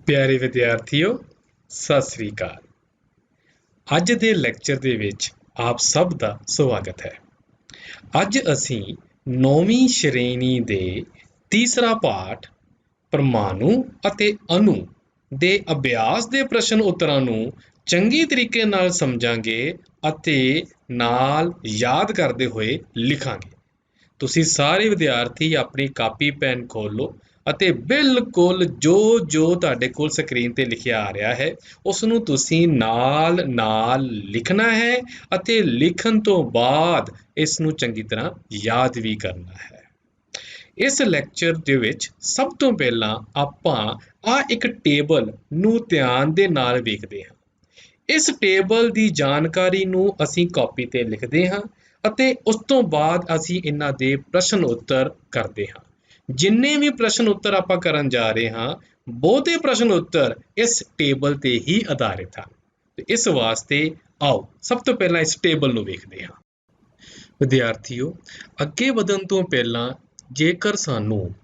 ਪਿਆਰੇ ਵਿਦਿਆਰਥੀਓ, ਸਤਿ ਸ੍ਰੀ ਅਕਾਲ। ਅੱਜ ਦੇ ਲੈਕਚਰ ਦੇ ਵਿੱਚ ਆਪ ਸਭ ਦਾ ਸਵਾਗਤ ਹੈ। ਅੱਜ ਅਸੀਂ 9ਵੀਂ ਸ਼੍ਰੇਣੀ ਦੇ ਤੀਸਰਾ ਪਾਠ ਪਰਮਾਣੂ ਅਤੇ ਅਣੂ ਦੇ ਅਭਿਆਸ ਦੇ ਪ੍ਰਸ਼ਨ ਉੱਤਰਾਂ ਨੂੰ ਚੰਗੀ ਤਰੀਕੇ ਨਾਲ ਸਮਝਾਂਗੇ ਅਤੇ ਨਾਲ ਯਾਦ ਕਰਦੇ ਹੋਏ ਲਿਖਾਂਗੇ। ਤੁਸੀਂ ਸਾਰੇ ਵਿਦਿਆਰਥੀ ਆਪਣੀ ਕਾਪੀ ਪੈਨ ਖੋਲ੍ਹੋ ਅਤੇ ਬਿਲਕੁਲ ਜੋ ਤੁਹਾਡੇ ਕੋਲ ਸਕਰੀਨ ਤੇ ਲਿਖਿਆ ਆ ਰਿਹਾ ਹੈ ਉਸ ਨੂੰ ਤੁਸੀਂ ਨਾਲ ਲਿਖਣਾ ਹੈ ਅਤੇ ਲਿਖਣ ਤੋਂ ਬਾਅਦ ਇਸ ਨੂੰ ਚੰਗੀ ਤਰ੍ਹਾਂ ਯਾਦ ਵੀ ਕਰਨਾ ਹੈ। ਇਸ ਲੈਕਚਰ ਦੇ ਵਿੱਚ ਸਭ ਤੋਂ ਪਹਿਲਾਂ ਆਪਾਂ ਇੱਕ ਟੇਬਲ ਨੂੰ ਧਿਆਨ ਦੇ ਨਾਲ ਵੇਖਦੇ ਹਾਂ। ਇਸ ਟੇਬਲ ਦੀ ਜਾਣਕਾਰੀ ਨੂੰ ਅਸੀਂ ਕਾਪੀ ਤੇ ਲਿਖਦੇ ਹਾਂ ਅਤੇ ਉਸ ਤੋਂ ਬਾਅਦ ਅਸੀਂ ਇਹਨਾਂ ਦੇ ਪ੍ਰਸ਼ਨ ਉੱਤਰ ਕਰਦੇ ਹਾਂ। ਜਿੰਨੇ ਵੀ ਪ੍ਰਸ਼ਨ ਉੱਤਰ ਆਪਾਂ ਕਰਨ ਜਾ ਰਹੇ ਹਾਂ, ਬਹੁਤੇ ਪ੍ਰਸ਼ਨ ਉੱਤਰ ਇਸ ਟੇਬਲ ਤੇ ਹੀ ਆਧਾਰਿਤ ਹਨ। ਤੇ ਇਸ ਵਾਸਤੇ ਆਓ ਸਭ ਤੋਂ ਪਹਿਲਾਂ ਇਸ ਟੇਬਲ ਨੂੰ ਵੇਖਦੇ ਹਾਂ। ਵਿਦਿਆਰਥੀਓ, ਅੱਗੇ ਵਧਣ ਤੋਂ ਪਹਿਲਾਂ ਜੇਕਰ ਸਾਨੂੰ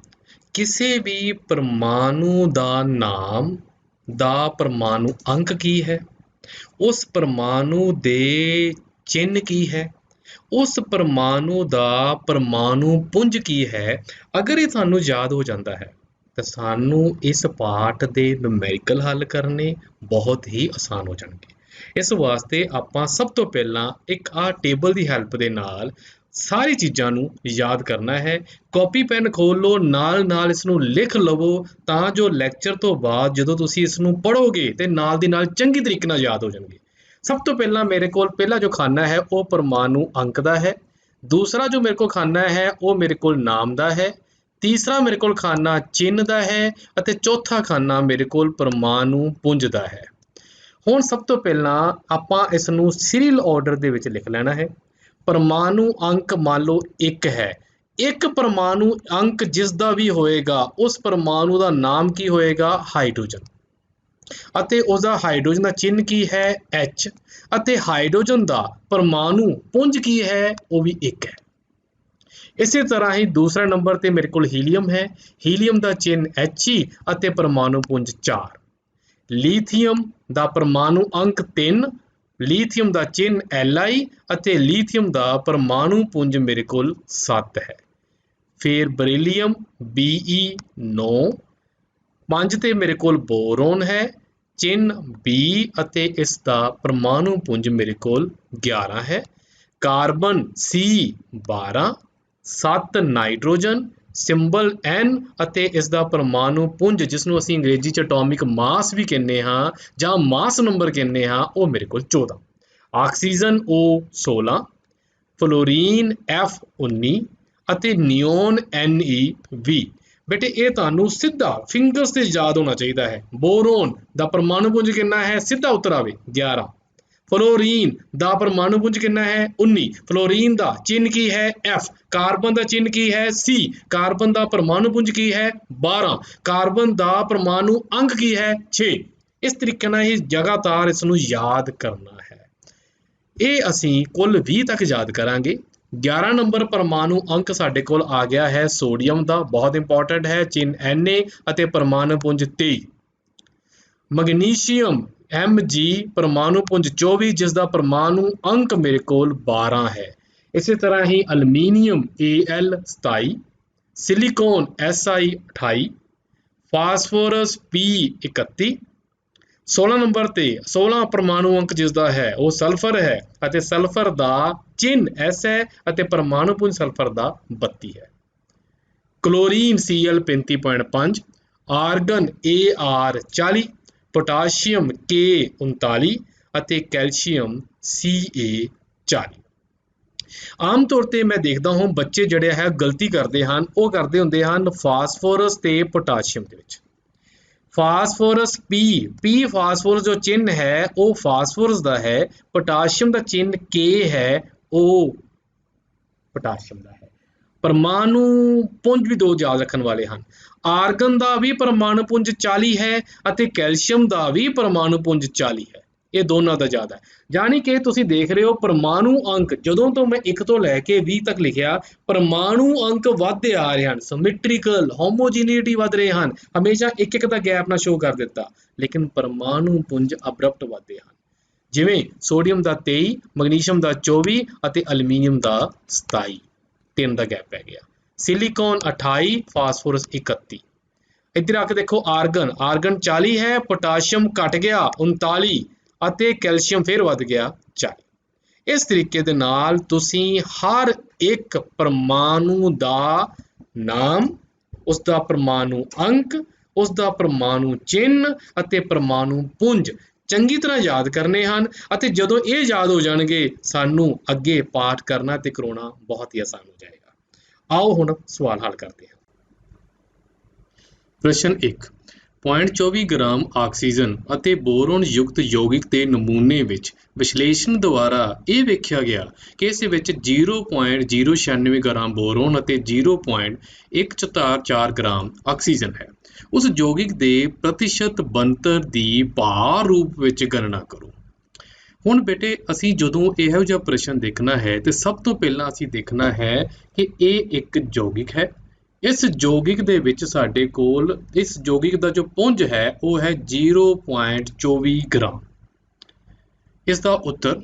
ਕਿਸੇ ਵੀ ਪਰਮਾਣੂ ਦਾ ਨਾਮ ਦਾ ਪਰਮਾਣੂ ਅੰਕ ਕੀ ਹੈ, ਉਸ ਪਰਮਾਣੂ ਦੇ ਚਿੰਨ੍ਹ ਕੀ ਹੈ, ਉਸ ਪਰਮਾਣੂ ਦਾ ਪਰਮਾਣੂ ਪੁੰਜ ਕੀ ਹੈ, ਅਗਰ ਇਹ ਸਾਨੂੰ ਯਾਦ ਹੋ ਜਾਂਦਾ ਹੈ ਤਾਂ ਸਾਨੂੰ ਇਸ ਪਾਠ ਦੇ ਨੂਮੈਰੀਕਲ ਹੱਲ ਕਰਨੇ ਬਹੁਤ ਹੀ ਆਸਾਨ ਹੋ ਜਾਣਗੇ। ਇਸ ਵਾਸਤੇ ਆਪਾਂ ਸਭ ਤੋਂ ਪਹਿਲਾਂ ਇੱਕ ਟੇਬਲ ਦੀ ਹੈਲਪ ਦੇ ਨਾਲ ਸਾਰੀ ਚੀਜ਼ਾਂ ਨੂੰ ਯਾਦ ਕਰਨਾ ਹੈ। ਕਾਪੀ ਪੈਨ ਖੋਲ੍ਹ ਲਓ, ਨਾਲ ਇਸ ਨੂੰ ਲਿਖ ਲਵੋ ਤਾਂ ਜੋ ਲੈਕਚਰ ਤੋਂ ਬਾਅਦ ਜਦੋਂ ਤੁਸੀਂ ਇਸ ਨੂੰ ਪੜ੍ਹੋਗੇ ਤੇ ਨਾਲ ਦੀ ਨਾਲ ਚੰਗੀ ਤਰੀਕੇ ਨਾਲ ਯਾਦ ਹੋ ਜਾਣਗੇ। ਸਭ ਤੋਂ ਪਹਿਲਾਂ ਮੇਰੇ ਕੋਲ ਪਹਿਲਾ ਜੋ ਖਾਨਾ ਹੈ ਉਹ ਪਰਮਾਣੂ ਅੰਕ ਦਾ ਹੈ। ਦੂਸਰਾ ਜੋ ਮੇਰੇ ਕੋਲ ਖਾਨਾ ਹੈ ਉਹ ਮੇਰੇ ਕੋਲ ਨਾਮ ਦਾ ਹੈ। ਤੀਸਰਾ ਮੇਰੇ ਕੋਲ ਖਾਨਾ ਚਿੰਨ੍ਹ ਦਾ ਹੈ ਅਤੇ ਚੌਥਾ ਖਾਨਾ ਮੇਰੇ ਕੋਲ ਪਰਮਾਣੂ ਪੁੰਜ ਦਾ ਹੈ। ਹੁਣ ਸਭ ਤੋਂ ਪਹਿਲਾਂ ਆਪਾਂ ਇਸ ਨੂੰ ਸੀਰੀਅਲ ਆਰਡਰ ਦੇ ਵਿੱਚ ਲਿਖ ਲੈਣਾ ਹੈ। ਪਰਮਾਣੂ ਅੰਕ ਮੰਨ ਲਓ 1 ਹੈ। ਇੱਕ ਪਰਮਾਣੂ ਅੰਕ ਜਿਸ ਦਾ ਵੀ ਹੋਏਗਾ ਉਸ ਪਰਮਾਣੂ ਦਾ ਨਾਮ ਕੀ ਹੋਏਗਾ? ਹਾਈਡਰੋਜਨ। ਅਤੇ ਉਸਦਾ ਹਾਈਡਰੋਜਨ ਦਾ ਚਿੰਨ੍ਹ ਕੀ ਹੈ? H। ਅਤੇ ਹਾਈਡਰੋਜਨ ਦਾ ਪਰਮਾਣੂ ਪੁੰਜ ਕੀ ਹੈ? ਉਹ ਵੀ 1 ਹੈ। ਇਸੇ ਤਰ੍ਹਾਂ ਹੀ ਦੂਸਰੇ ਨੰਬਰ ਤੇ ਮੇਰੇ ਕੋਲ ਹੀਲੀਅਮ ਹੈ। ਹੀਲੀਅਮ ਦਾ ਚਿੰਨ੍ਹ He ਅਤੇ ਪਰਮਾਣੂ ਪੁੰਜ 4। ਲੀਥੀਅਮ ਦਾ ਪਰਮਾਣੂ ਅੰਕ 3, ਲੀਥੀਅਮ ਦਾ ਚਿੰਨ੍ਹ Li ਅਤੇ ਲੀਥੀਅਮ ਦਾ ਪਰਮਾਣੂ ਪੁੰਜ ਮੇਰੇ ਕੋਲ 7 ਹੈ। ਫਿਰ ਬਰੀਲੀਅਮ Be 9। 5 ਤੇ ਮੇਰੇ ਕੋਲ ਬੋਰੋਨ ਹੈ, ਚਿੰਨ੍ਹ B ਅਤੇ ਇਸ ਦਾ ਪਰਮਾਣੂ ਪੁੰਜ ਮੇਰੇ ਕੋਲ 11 ਹੈ। Carbon C 12। 7 nitrogen, symbol N ਅਤੇ ਇਸ ਦਾ ਪਰਮਾਣੂ ਪੁੰਜ ਜਿਸ ਨੂੰ ਅਸੀਂ ਅੰਗਰੇਜ਼ੀ 'ਚ ਐਟੋਮਿਕ ਮਾਸ ਵੀ ਕਹਿੰਦੇ ਹਾਂ ਜਾਂ ਮਾਸ ਨੰਬਰ ਕਹਿੰਦੇ ਹਾਂ, ਉਹ ਮੇਰੇ ਕੋਲ 14। ਆਕਸੀਜਨ O 16, ਫਲੋਰੀਨ F 19 ਅਤੇ ਨਿਓਨ Ne 20। ਬੇਟੇ ਇਹ ਤੁਹਾਨੂੰ ਸਿੱਧਾ ਫਿੰਗਰਸ ਤੇ ਯਾਦ ਹੋਣਾ ਚਾਹੀਦਾ ਹੈ। ਬੋਰੋਨ ਦਾ ਪਰਮਾਣੂ ਪੁੰਜ ਕਿੰਨਾ ਹੈ? ਸਿੱਧਾ ਉੱਤਰ ਆਵੇ 11। ਫਲੋਰੀਨ ਦਾ ਪਰਮਾਣੂ ਪੁੰਜ ਕਿੰਨਾ ਹੈ? 19। ਫਲੋਰੀਨ ਦਾ ਚਿੰਨ੍ਹ ਕੀ ਹੈ? F। ਕਾਰਬਨ ਦਾ ਚਿੰਨ੍ਹ ਕੀ ਹੈ? C। ਕਾਰਬਨ ਦਾ ਪਰਮਾਣੂ ਪੁੰਜ ਕੀ ਹੈ? 12। ਕਾਰਬਨ ਦਾ ਪਰਮਾਣੂ ਅੰਕ ਕੀ ਹੈ? 6। ਇਸ ਤਰੀਕੇ ਨਾਲ ਹੀ ਲਗਾਤਾਰ ਇਸ ਨੂੰ ਯਾਦ ਕਰਨਾ ਹੈ। ਇਹ ਅਸੀਂ ਕੁੱਲ 20 ਤੱਕ ਯਾਦ ਕਰਾਂਗੇ। 11 ਨੰਬਰ ਪਰਮਾਣੂ ਅੰਕ ਸਾਡੇ ਕੋਲ ਆ ਗਿਆ ਹੈ ਸੋਡੀਅਮ ਦਾ, ਬਹੁਤ ਇੰਪੋਰਟੈਂਟ ਹੈ, ਚਿੰਨ੍ਹ Na ਅਤੇ ਪਰਮਾਣੂ ਪੁੰਜ 23। ਮੈਗਨੀਸ਼ੀਅਮ Mg ਪਰਮਾਣੂ ਪੁੰਜ 24 ਜਿਸ ਦਾ ਪਰਮਾਣੂ ਅੰਕ ਮੇਰੇ ਕੋਲ 12 ਹੈ। ਇਸੇ ਤਰ੍ਹਾਂ ਹੀ aluminium Al 27, silicon Si 28, phosphorus P 31। 16 number ਤੇ 16 ਪਰਮਾਣੂ ਅੰਕ ਜਿਸ ਦਾ ਹੈ ਉਹ ਸਲਫਰ ਹੈ ਅਤੇ ਸਲਫਰ ਦਾ ਚਿੰਨ੍ਹ S ਹੈ ਅਤੇ ਪਰਮਾਣੂ ਪੁੰਜ ਸਲਫਰ ਦਾ 32 ਹੈ। Chlorine Cl 35.5, argon Ar 40, potassium K 39 ਅਤੇ ਕੈਲਸ਼ੀਅਮ Ca 40। ਆਮ ਤੌਰ ਤੇ ਮੈਂ ਦੇਖਦਾ ਹਾਂ ਬੱਚੇ ਜਿਹੜੇ ਹੈ ਗਲਤੀ ਕਰਦੇ ਹਨ, ਉਹ ਕਰਦੇ ਹੁੰਦੇ ਹਨ ਫਾਸਫੋਰਸ ਤੇ ਪੋਟਾਸ਼ੀਅਮ ਦੇ ਵਿੱਚ। ਫਾਸਫੋਰਸ P ਫਾਸਫੋਰਸ ਜੋ ਚਿੰਨ੍ਹ ਹੈ ਉਹ ਫਾਸਫੋਰਸ ਦਾ ਹੈ, ਪੋਟਾਸ਼ੀਅਮ ਦਾ ਚਿੰਨ੍ਹ K ਹੈ ਉਹ ਪੋਟਾਸ਼ੀਅਮ ਦਾ ਹੈ। ਪਰਮਾਣੂ ਪੁੰਜ ਵੀ ਦੋ ਯਾਦ ਰੱਖਣ ਵਾਲੇ ਹਨ। ਆਰਗਨ ਦਾ ਵੀ ਪਰਮਾਣੂ ਪੁੰਜ 40 ਹੈ ਅਤੇ ਕੈਲਸ਼ੀਅਮ ਦਾ ਵੀ ਪਰਮਾਣੂ ਪੁੰਜ 40 ਹੈ। ਇਹ ਦੋਨਾਂ ਦਾ ਜ਼ਿਆਦਾ ਹੈ। ਜਾਣੀ ਕਿ ਤੁਸੀਂ ਦੇਖ ਰਹੇ ਹੋ ਪਰਮਾਣੂ ਅੰਕ, ਜਦੋਂ ਤੋਂ ਮੈਂ 1 ਤੋਂ ਲੈ ਕੇ 20 ਤੱਕ ਲਿਖਿਆ, ਪਰਮਾਣੂ ਅੰਕ ਵੱਧਦੇ ਆ ਰਹੇ ਹਨ, ਸਿਮੈਟ੍ਰੀਕਲ ਹੋਮੋਜੀਨੀਟੀ ਵੱਧ ਰਹੇ ਹਨ, ਹਮੇਸ਼ਾ ਇੱਕ ਇੱਕ ਦਾ ਗੈਪ ਨਾਲ ਸ਼ੋ ਕਰ ਦਿੱਤਾ, ਲੇਕਿਨ ਪਰਮਾਣੂ ਪੁੰਜ ਅਬਰਪਟ ਵੱਧਦੇ ਹਨ। ਜਿਵੇਂ ਸੋਡੀਅਮ ਦਾ 23, ਮੈਗਨੀਸ਼ੀਅਮ ਦਾ 24 ਅਤੇ ਐਲੂਮੀਨੀਅਮ ਦਾ 27, 3 ਦਾ ਗੈਪ ਪੈ ਗਿਆ। Silicone 28, phosphorus 31। ਇੱਧਰ ਆ ਕੇ ਦੇਖੋ ਆਰਗਨ 40 ਹੈ, ਪੋਟਾਸ਼ੀਅਮ ਘਟ ਗਿਆ 39 ਅਤੇ ਕੈਲਸ਼ੀਅਮ ਫਿਰ ਵੱਧ ਗਿਆ 40। ਇਸ ਤਰੀਕੇ ਦੇ ਨਾਲ ਤੁਸੀਂ ਹਰ ਇੱਕ ਪਰਮਾਣੂ ਦਾ ਨਾਮ, ਉਸ ਦਾ ਪਰਮਾਣੂ ਅੰਕ, ਉਸ ਦਾ ਪਰਮਾਣੂ ਚਿੰਨ੍ਹ ਅਤੇ ਪਰਮਾਣੂ ਪੁੰਜ ਚੰਗੀ ਤਰ੍ਹਾਂ ਯਾਦ ਕਰਨੇ ਹਨ, ਅਤੇ ਜਦੋਂ ਇਹ ਯਾਦ ਹੋ ਜਾਣਗੇ ਸਾਨੂੰ ਅੱਗੇ ਪਾਠ ਕਰਨਾ ਤੇ ਕਰਾਉਣਾ ਬਹੁਤ ਹੀ ਆਸਾਨ ਹੋ ਜਾਏਗਾ। ਆਓ ਹੁਣ ਸਵਾਲ ਹੱਲ ਕਰਦੇ ਹਾਂ। ਪ੍ਰਸ਼ਨ 1, 0.24 ਗ੍ਰਾਮ ਆਕਸੀਜਨ ਅਤੇ ਬੋਰੋਨ ਯੁਕਤ ਯੌਗਿਕ ਦੇ ਨਮੂਨੇ ਵਿੱਚ ਵਿਸ਼ਲੇਸ਼ਣ ਦੁਆਰਾ ਇਹ ਵੇਖਿਆ ਗਿਆ ਕਿ ਇਸ ਵਿੱਚ 0.096 ਗ੍ਰਾਮ ਬੋਰੋਨ ਅਤੇ 0.144 ਗ੍ਰਾਮ ਆਕਸੀਜਨ ਹੈ। ਉਸ ਯੌਗਿਕ ਦੇ ਪ੍ਰਤੀਸ਼ਤ ਬਣਤਰ ਦੀ ਭਾਰ ਰੂਪ ਵਿੱਚ ਗਣਨਾ ਕਰੋ। ਹੁਣ ਬੇਟੇ ਅਸੀਂ ਜਦੋਂ ਇਹੋ ਜਿਹਾ ਪ੍ਰਸ਼ਨ ਦੇਖਣਾ ਹੈ ਤੇ ਸਭ ਤੋਂ ਪਹਿਲਾਂ ਅਸੀਂ ਦੇਖਣਾ ਹੈ ਕਿ ਇਹ ਇੱਕ ਯੌਗਿਕ ਹੈ। ਇਸ ਯੌਗਿਕ ਦੇ ਵਿੱਚ ਸਾਡੇ ਕੋਲ ਇਸ ਯੌਗਿਕ ਦਾ ਜੋ ਪੁੰਜ ਹੈ ਉਹ ਹੈ 0.24 ਗ੍ਰਾਮ। ਇਸ ਦਾ ਉੱਤਰ,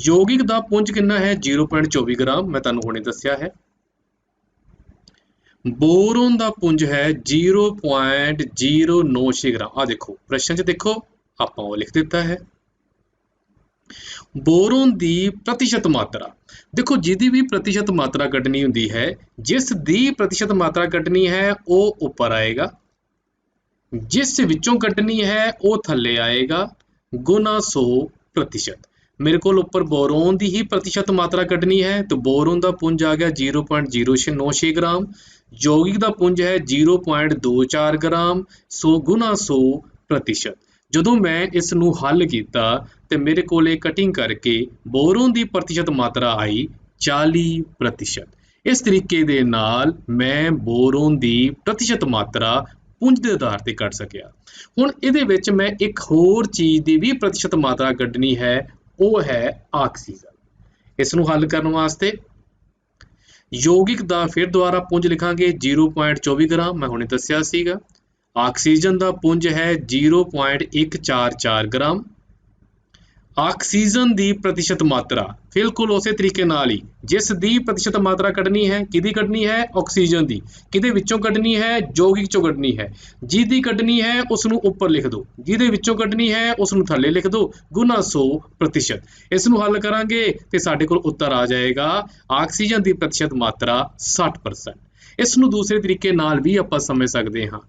ਯੌਗਿਕ ਦਾ ਪੁੰਜ ਕਿੰਨਾ ਹੈ 0.24 ਗ੍ਰਾਮ, ਮੈਂ ਤੁਹਾਨੂੰ ਹੁਣੇ ਦੱਸਿਆ ਹੈ। ਬੋਰੋਨ ਦਾ ਪੁੰਜ ਹੈ 0.096 ਗ੍ਰਾਮ। ਆ ਦੇਖੋ ਪ੍ਰਸ਼ਨ 'ਚ ਦੇਖੋ ਆਪਾਂ ਉਹ ਲਿਖ ਦਿੱਤਾ ਹੈ। ਬੋਰੋਨ ਦੀ ਪ੍ਰਤੀਸ਼ਤ ਮਾਤਰਾ, ਦੇਖੋ ਜਿਹਦੀ ਵੀ ਪ੍ਰਤੀਸ਼ਤ ਮਾਤਰਾ ਕੱਢਣੀ ਹੁੰਦੀ ਹੈ, ਜਿਸ ਦੀ ਪ੍ਰਤੀਸ਼ਤ ਮਾਤਰਾ ਕੱਢਣੀ ਹੈ ਉਹ ਉੱਪਰ ਆਏਗਾ, ਜਿਸ ਵਿੱਚੋਂ ਕੱਢਣੀ ਹੈ ਉਹ ਥੱਲੇ ਆਏਗਾ, ਗੁਣਾ 100%। ਮੇਰੇ ਕੋਲ ਉੱਪਰ ਬੋਰੋਨ ਦੀ ਹੀ ਪ੍ਰਤੀਸ਼ਤ ਮਾਤਰਾ ਕੱਢਣੀ ਹੈ ਤਾਂ ਬੋਰੋਨ ਦਾ ਪੁੰਜ ਆ ਗਿਆ 0.096 ਗ੍ਰਾਮ, ਯੌਗਿਕ ਦਾ ਪੁੰਜ ਹੈ 0.24 ਗ੍ਰਾਮ, 100 ਗੁਣਾ 100%। ਜਦੋਂ ਮੈਂ ਇਸ ਨੂੰ ਹੱਲ ਕੀਤਾ ਤੇ ਮੇਰੇ ਕੋਲ ਇਹ ਕਟਿੰਗ ਕਰਕੇ ਬੋਰੋਨ ਦੀ ਪ੍ਰਤੀਸ਼ਤ ਮਾਤਰਾ ਆਈ 40%। ਇਸ ਤਰੀਕੇ ਦੇ ਨਾਲ ਮੈਂ ਬੋਰੋਨ ਦੀ ਪ੍ਰਤੀਸ਼ਤ ਮਾਤਰਾ ਪੁੰਜ ਦੇ ਆਧਾਰ ਤੇ ਕੱਢ ਸਕਿਆ। ਹੁਣ ਇਹਦੇ ਵਿੱਚ ਮੈਂ ਇੱਕ ਹੋਰ ਚੀਜ਼ ਦੀ ਵੀ ਪ੍ਰਤੀਸ਼ਤ ਮਾਤਰਾ ਕੱਢਣੀ ਹੈ, ਉਹ ਹੈ ਆਕਸੀਜਨ। ਇਸ ਨੂੰ ਹੱਲ ਕਰਨ ਵਾਸਤੇ ਯੌਗਿਕ ਦਾ ਫਿਰ ਦੁਬਾਰਾ ਪੁੰਜ ਲਿਖਾਂਗੇ 0.24 ਗ੍ਰਾਮ, ਮੈਂ ਹੁਣੇ ਦੱਸਿਆ ਸੀਗਾ। ਆਕਸੀਜਨ ਦਾ ਪੁੰਜ ਹੈ 0.144 ਗ੍ਰਾਮ। ਆਕਸੀਜਨ ਦੀ ਪ੍ਰਤੀਸ਼ਤ ਮਾਤਰਾ ਬਿਲਕੁਲ ਉਸੇ ਤਰੀਕੇ ਨਾਲ ਹੀ, ਜਿਸ ਦੀ ਪ੍ਰਤੀਸ਼ਤ ਮਾਤਰਾ ਕੱਢਣੀ ਹੈ, ਕਿਹਦੀ ਕੱਢਣੀ ਹੈ, ਆਕਸੀਜਨ ਦੀ। ਕਿਹਦੇ ਵਿੱਚੋਂ ਕੱਢਣੀ ਹੈ, ਯੌਗਿਕ ਚੋਂ ਕੱਢਣੀ ਹੈ। ਜਿਹਦੀ ਕੱਢਣੀ ਹੈ ਉਸ ਨੂੰ ਉੱਪਰ ਲਿਖ ਦਿਓ, ਜਿਹਦੇ ਵਿੱਚੋਂ ਕੱਢਣੀ ਹੈ ਉਸ ਨੂੰ ਥੱਲੇ ਲਿਖ ਦਿਓ, ਗੁਣਾ 100%। ਇਸ ਨੂੰ ਹੱਲ ਕਰਾਂਗੇ ਤੇ ਸਾਡੇ ਕੋਲ ਉੱਤਰ ਆ ਜਾਏਗਾ ਆਕਸੀਜਨ ਦੀ ਪ੍ਰਤੀਸ਼ਤ ਮਾਤਰਾ 60%। ਇਸ ਨੂੰ ਦੂਸਰੇ ਤਰੀਕੇ ਨਾਲ ਵੀ ਆਪਾਂ ਸਮਝ ਸਕਦੇ ਹਾਂ।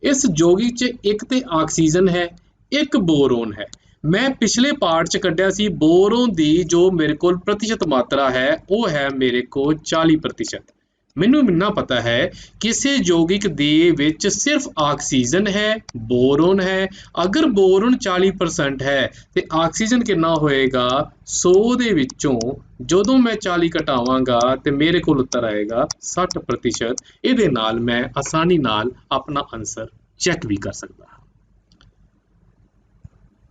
ਇਸ ਯੌਗਿਕ 'ਚ ਇੱਕ ਤੇ ਆਕਸੀਜਨ ਹੈ, ਇੱਕ ਬੋਰੋਨ ਹੈ। ਮੈਂ ਪਿਛਲੇ ਪਾਰਟ 'ਚ ਕੱਢਿਆ ਸੀ ਬੋਰੋਨ ਦੀ ਜੋ ਮੇਰੇ ਕੋਲ ਪ੍ਰਤੀਸ਼ਤ ਮਾਤਰਾ ਹੈ ਉਹ ਹੈ ਮੇਰੇ ਕੋਲ 40%। ਮੈਨੂੰ ਇੰਨਾ ਪਤਾ ਹੈ ਕਿਸੇ ਯੌਗਿਕ ਦੇ ਵਿੱਚ ਸਿਰਫ ਆਕਸੀਜਨ ਹੈ, ਬੋਰੋਨ ਹੈ। ਅਗਰ ਬੋਰੋਨ 40% ਹੈ ਤੇ ਆਕਸੀਜਨ ਕਿੰਨਾ ਹੋਏਗਾ, 100 ਦੇ ਵਿੱਚੋਂ ਜਦੋਂ ਮੈਂ 40 ਘਟਾਵਾਂਗਾ ਤੇ ਮੇਰੇ ਕੋਲ ਉੱਤਰ ਆਏਗਾ 60%। ਇਹਦੇ ਨਾਲ ਮੈਂ ਆਸਾਨੀ ਨਾਲ ਆਪਣਾ ਆਨਸਰ ਚੈੱਕ ਵੀ ਕਰ ਸਕਦਾ ਹਾਂ।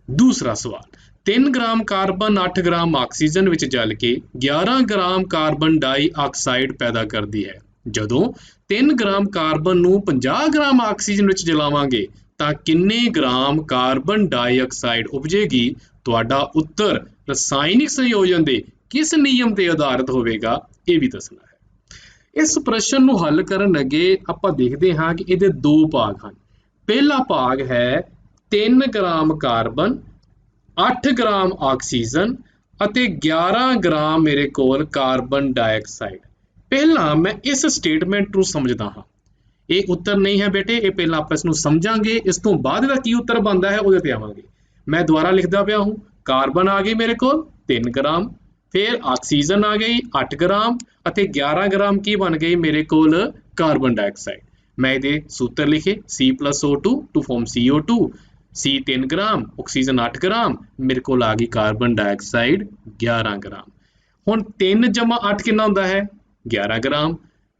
ਦੂਸਰਾ ਸਵਾਲ, 3 ਗ੍ਰਾਮ ਕਾਰਬਨ 8 ਗ੍ਰਾਮ ਆਕਸੀਜਨ ਵਿੱਚ ਜਲ ਕੇ 11 ਗ੍ਰਾਮ ਕਾਰਬਨ ਡਾਈਆਕਸਾਈਡ ਪੈਦਾ ਕਰਦੀ ਹੈ। ਜਦੋਂ 3 ਗ੍ਰਾਮ ਕਾਰਬਨ ਨੂੰ 50 ਗ੍ਰਾਮ ਆਕਸੀਜਨ ਵਿੱਚ ਜਲਾਵਾਂਗੇ ਤਾਂ ਕਿੰਨੇ ਗ੍ਰਾਮ ਕਾਰਬਨ ਡਾਈਆਕਸਾਈਡ ਉਪਜੇਗੀ? ਤੁਹਾਡਾ ਉੱਤਰ ਰਸਾਇਣਿਕ ਸੰਯੋਜਨ ਦੇ ਕਿਸ ਨਿਯਮ ਤੇ ਆਧਾਰਿਤ ਹੋਵੇਗਾ, ਇਹ ਵੀ ਦੱਸਣਾ ਹੈ। ਇਸ ਪ੍ਰਸ਼ਨ ਨੂੰ ਹੱਲ ਕਰਨ ਲੱਗੇ ਆਪਾਂ ਦੇਖਦੇ ਹਾਂ ਕਿ ਇਹਦੇ ਦੋ ਭਾਗ ਹਨ। ਪਹਿਲਾ ਭਾਗ ਹੈ 3 ਗ੍ਰਾਮ ਕਾਰਬਨ, 8 ਗ੍ਰਾਮ ਆਕਸੀਜਨ ਅਤੇ 11 ਗ੍ਰਾਮ ਮੇਰੇ ਕੋਲ ਕਾਰਬਨ ਡਾਈਆਕਸਾਈਡ। ਪਹਿਲਾਂ ਮੈਂ ਇਸ ਸਟੇਟਮੈਂਟ ਨੂੰ ਸਮਝਦਾ ਹਾਂ। ਇਹ ਉੱਤਰ ਨਹੀਂ ਹੈ ਬੇਟੇ, ਇਹ ਪਹਿਲਾਂ ਆਪਾਂ ਇਸ ਨੂੰ ਸਮਝਾਂਗੇ, ਇਸ ਤੋਂ ਬਾਅਦ ਇਹਦਾ ਕੀ ਉੱਤਰ ਬਣਦਾ ਹੈ ਉਹਦੇ ਤੇ ਆਵਾਂਗੇ। ਮੈਂ ਦੁਬਾਰਾ ਲਿਖਦਾ ਪਿਆ ਹੂੰ। ਕਾਰਬਨ ਆ ਗਈ ਮੇਰੇ ਕੋਲ 3 ਗ੍ਰਾਮ, ਫਿਰ ਆਕਸੀਜਨ ਆ ਗਈ 8 ਗ੍ਰਾਮ ਅਤੇ 11 ਗ੍ਰਾਮ ਕੀ ਬਣ ਗਈ ਮੇਰੇ ਕੋਲ ਕਾਰਬਨ ਡਾਈਆਕਸਾਈਡ। ਮੈਂ ਇਹਦੇ ਸੂਤਰ ਲਿਖੇ C+O2 to form CO2, C 3 gram, oxygen 8 gram, ਮੇਰੇ ਕੋਲ ਆ ਗਈ ਕਾਰਬਨ ਡਾਈਆਕਸਾਈਡ 11 ਗ੍ਰਾਮ। ਹੁਣ 3 ਜਮਾ 8 ਕਿੰਨਾ ਹੁੰਦਾ ਹੈ? 11 ਗ੍ਰਾਮ।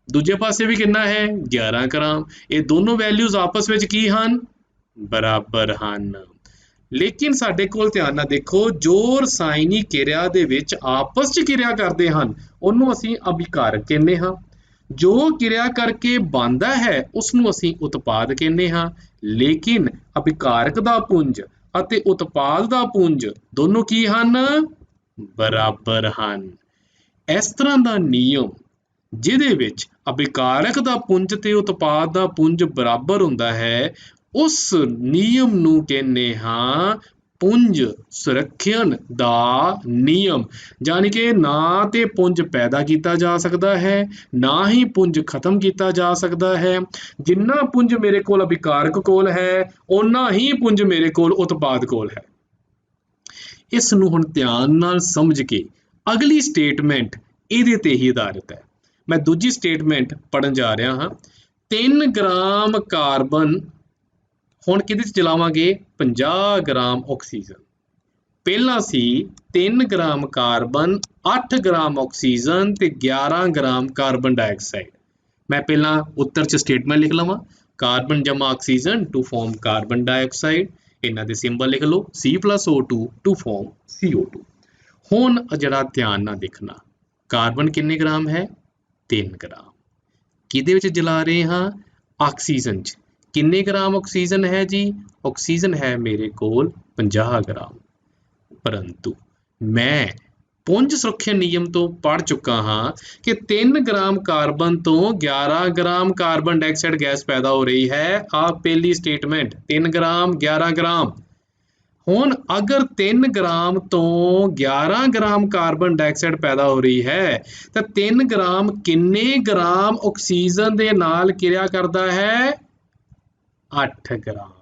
ਦੂਜੇ ਪਾਸੇ ਵੀ ਕਿੰਨਾ ਹੈ? 11 ਗ੍ਰਾਮ। ਇਹ ਦੋਨੋਂ ਵੈਲਿਊਜ਼ ਆਪਸ ਵਿੱਚ ਕੀ ਹਨ? ਬਰਾਬਰ ਹਨ। लेकिन साडे कोल ध्यान नाल देखो जो रसायनिक किरिया दे विच आपस च किरिया करदे हन उहनूं असीं अभिकारक कहने हां। जो किरिया करके बनदा है उसनूं असीं उत्पाद कहने हां। लेकिन अभिकारक दा पुंज ਅਤੇ ਉਤਪਾਦ ਦਾ ਪੁੰਜ ਦੋਨੋਂ ਕੀ ਹਨ? ਬਰਾਬਰ ਹਨ। ਇਸ ਤਰ੍ਹਾਂ ਦਾ ਨਿਯਮ ਜਿਹਦੇ ਵਿੱਚ ਅਭਿਕਾਰਕ ਦਾ ਪੁੰਜ ਤੇ ਉਤਪਾਦ ਦਾ ਪੁੰਜ ਬਰਾਬਰ ਹੁੰਦਾ ਹੈ ਉਸ ਨਿਯਮ ਨੂੰ ਕਹਿੰਦੇ ਹਾਂ ਪੁੰਜ ਸੁਰੱਖਿਅਨ ਦਾ ਨਿਯਮ। ਜਾਣੀ ਕਿ ਨਾ ਤੇ ਪੁੰਜ ਪੈਦਾ ਕੀਤਾ ਜਾ ਸਕਦਾ ਹੈ ਨਾ ਹੀ ਪੁੰਜ ਖਤਮ ਕੀਤਾ ਜਾ ਸਕਦਾ ਹੈ। ਜਿੰਨਾ ਪੁੰਜ ਮੇਰੇ ਕੋਲ ਅਭਿਕਾਰਕ ਕੋਲ ਹੈ ਓਨਾ ਹੀ ਪੁੰਜ ਮੇਰੇ ਕੋਲ ਉਤਪਾਦ ਕੋਲ ਹੈ। ਇਸ ਨੂੰ ਹੁਣ ਧਿਆਨ ਨਾਲ ਸਮਝ ਕੇ ਅਗਲੀ ਸਟੇਟਮੈਂਟ ਇਹਦੇ ਤੇ ਹੀ ਆਧਾਰਿਤ ਹੈ। ਮੈਂ ਦੂਜੀ ਸਟੇਟਮੈਂਟ ਪੜ੍ਹਨ ਜਾ ਰਿਹਾ ਹਾਂ। 3 ਗ੍ਰਾਮ ਕਾਰਬਨ ਹੁਣ ਕਿਹਦੇ 'ਚ ਜਲਾਵਾਂਗੇ? 50 ਗ੍ਰਾਮ ਆਕਸੀਜਨ। ਪਹਿਲਾਂ ਸੀ 3 ਗ੍ਰਾਮ ਕਾਰਬਨ, 8 ਗ੍ਰਾਮ ਆਕਸੀਜਨ ਤੇ 11 ਗ੍ਰਾਮ ਕਾਰਬਨ ਡਾਈਆਕਸਾਈਡ। ਮੈਂ ਪਹਿਲਾਂ ਉੱਤਰ 'ਚ ਸਟੇਟਮੈਂਟ ਲਿਖ ਲਵਾਂ। ਕਾਰਬਨ ਜਮਾ oxygen to form carbon dioxide. ਇਹਨਾਂ ਦੇ ਸਿੰਬਲ ਲਿਖ ਲਓ C+O2 ਟੂ ਫਾਰਮ CO2। ਹੁਣ ਜਿਹੜਾ ਧਿਆਨ ਨਾਲ ਦੇਖਣਾ, ਕਾਰਬਨ ਕਿੰਨੇ ਗ੍ਰਾਮ ਹੈ? 3 ਗ੍ਰਾਮ। ਕਿਹਦੇ ਵਿੱਚ ਜਲਾ ਰਹੇ ਹਾਂ? ਆਕਸੀਜਨ 'ਚ। ਕਿੰਨੇ ਗ੍ਰਾਮ ਆਕਸੀਜਨ ਹੈ ਜੀ? ਆਕਸੀਜਨ ਹੈ ਮੇਰੇ ਕੋਲ 50 ਗ੍ਰਾਮ। ਪਰੰਤੂ ਮੈਂ ਪੁੰਜ ਸੁਰੱਖਿਆ ਨਿਯਮ ਤੋਂ ਪੜ੍ਹ ਚੁੱਕਾ ਹਾਂ ਕਿ 3 ਗ੍ਰਾਮ ਕਾਰਬਨ ਤੋਂ 11 ਗ੍ਰਾਮ ਕਾਰਬਨ ਡਾਈਆਕਸਾਈਡ ਗੈਸ ਪੈਦਾ ਹੋ ਰਹੀ ਹੈ। ਆਹ ਪਹਿਲੀ ਸਟੇਟਮੈਂਟ 3 ਗ੍ਰਾਮ 11 ਗ੍ਰਾਮ। ਹੁਣ ਅਗਰ 3 ਗ੍ਰਾਮ ਤੋਂ 11 ਗ੍ਰਾਮ ਕਾਰਬਨ ਡਾਈਆਕਸਾਈਡ ਪੈਦਾ ਹੋ ਰਹੀ ਹੈ ਤਾਂ 3 ਗ੍ਰਾਮ ਕਿੰਨੇ ਗ੍ਰਾਮ ਆਕਸੀਜਨ ਦੇ ਨਾਲ ਕਿਰਿਆ ਕਰਦਾ ਹੈ? 8 ਗ੍ਰਾਮ।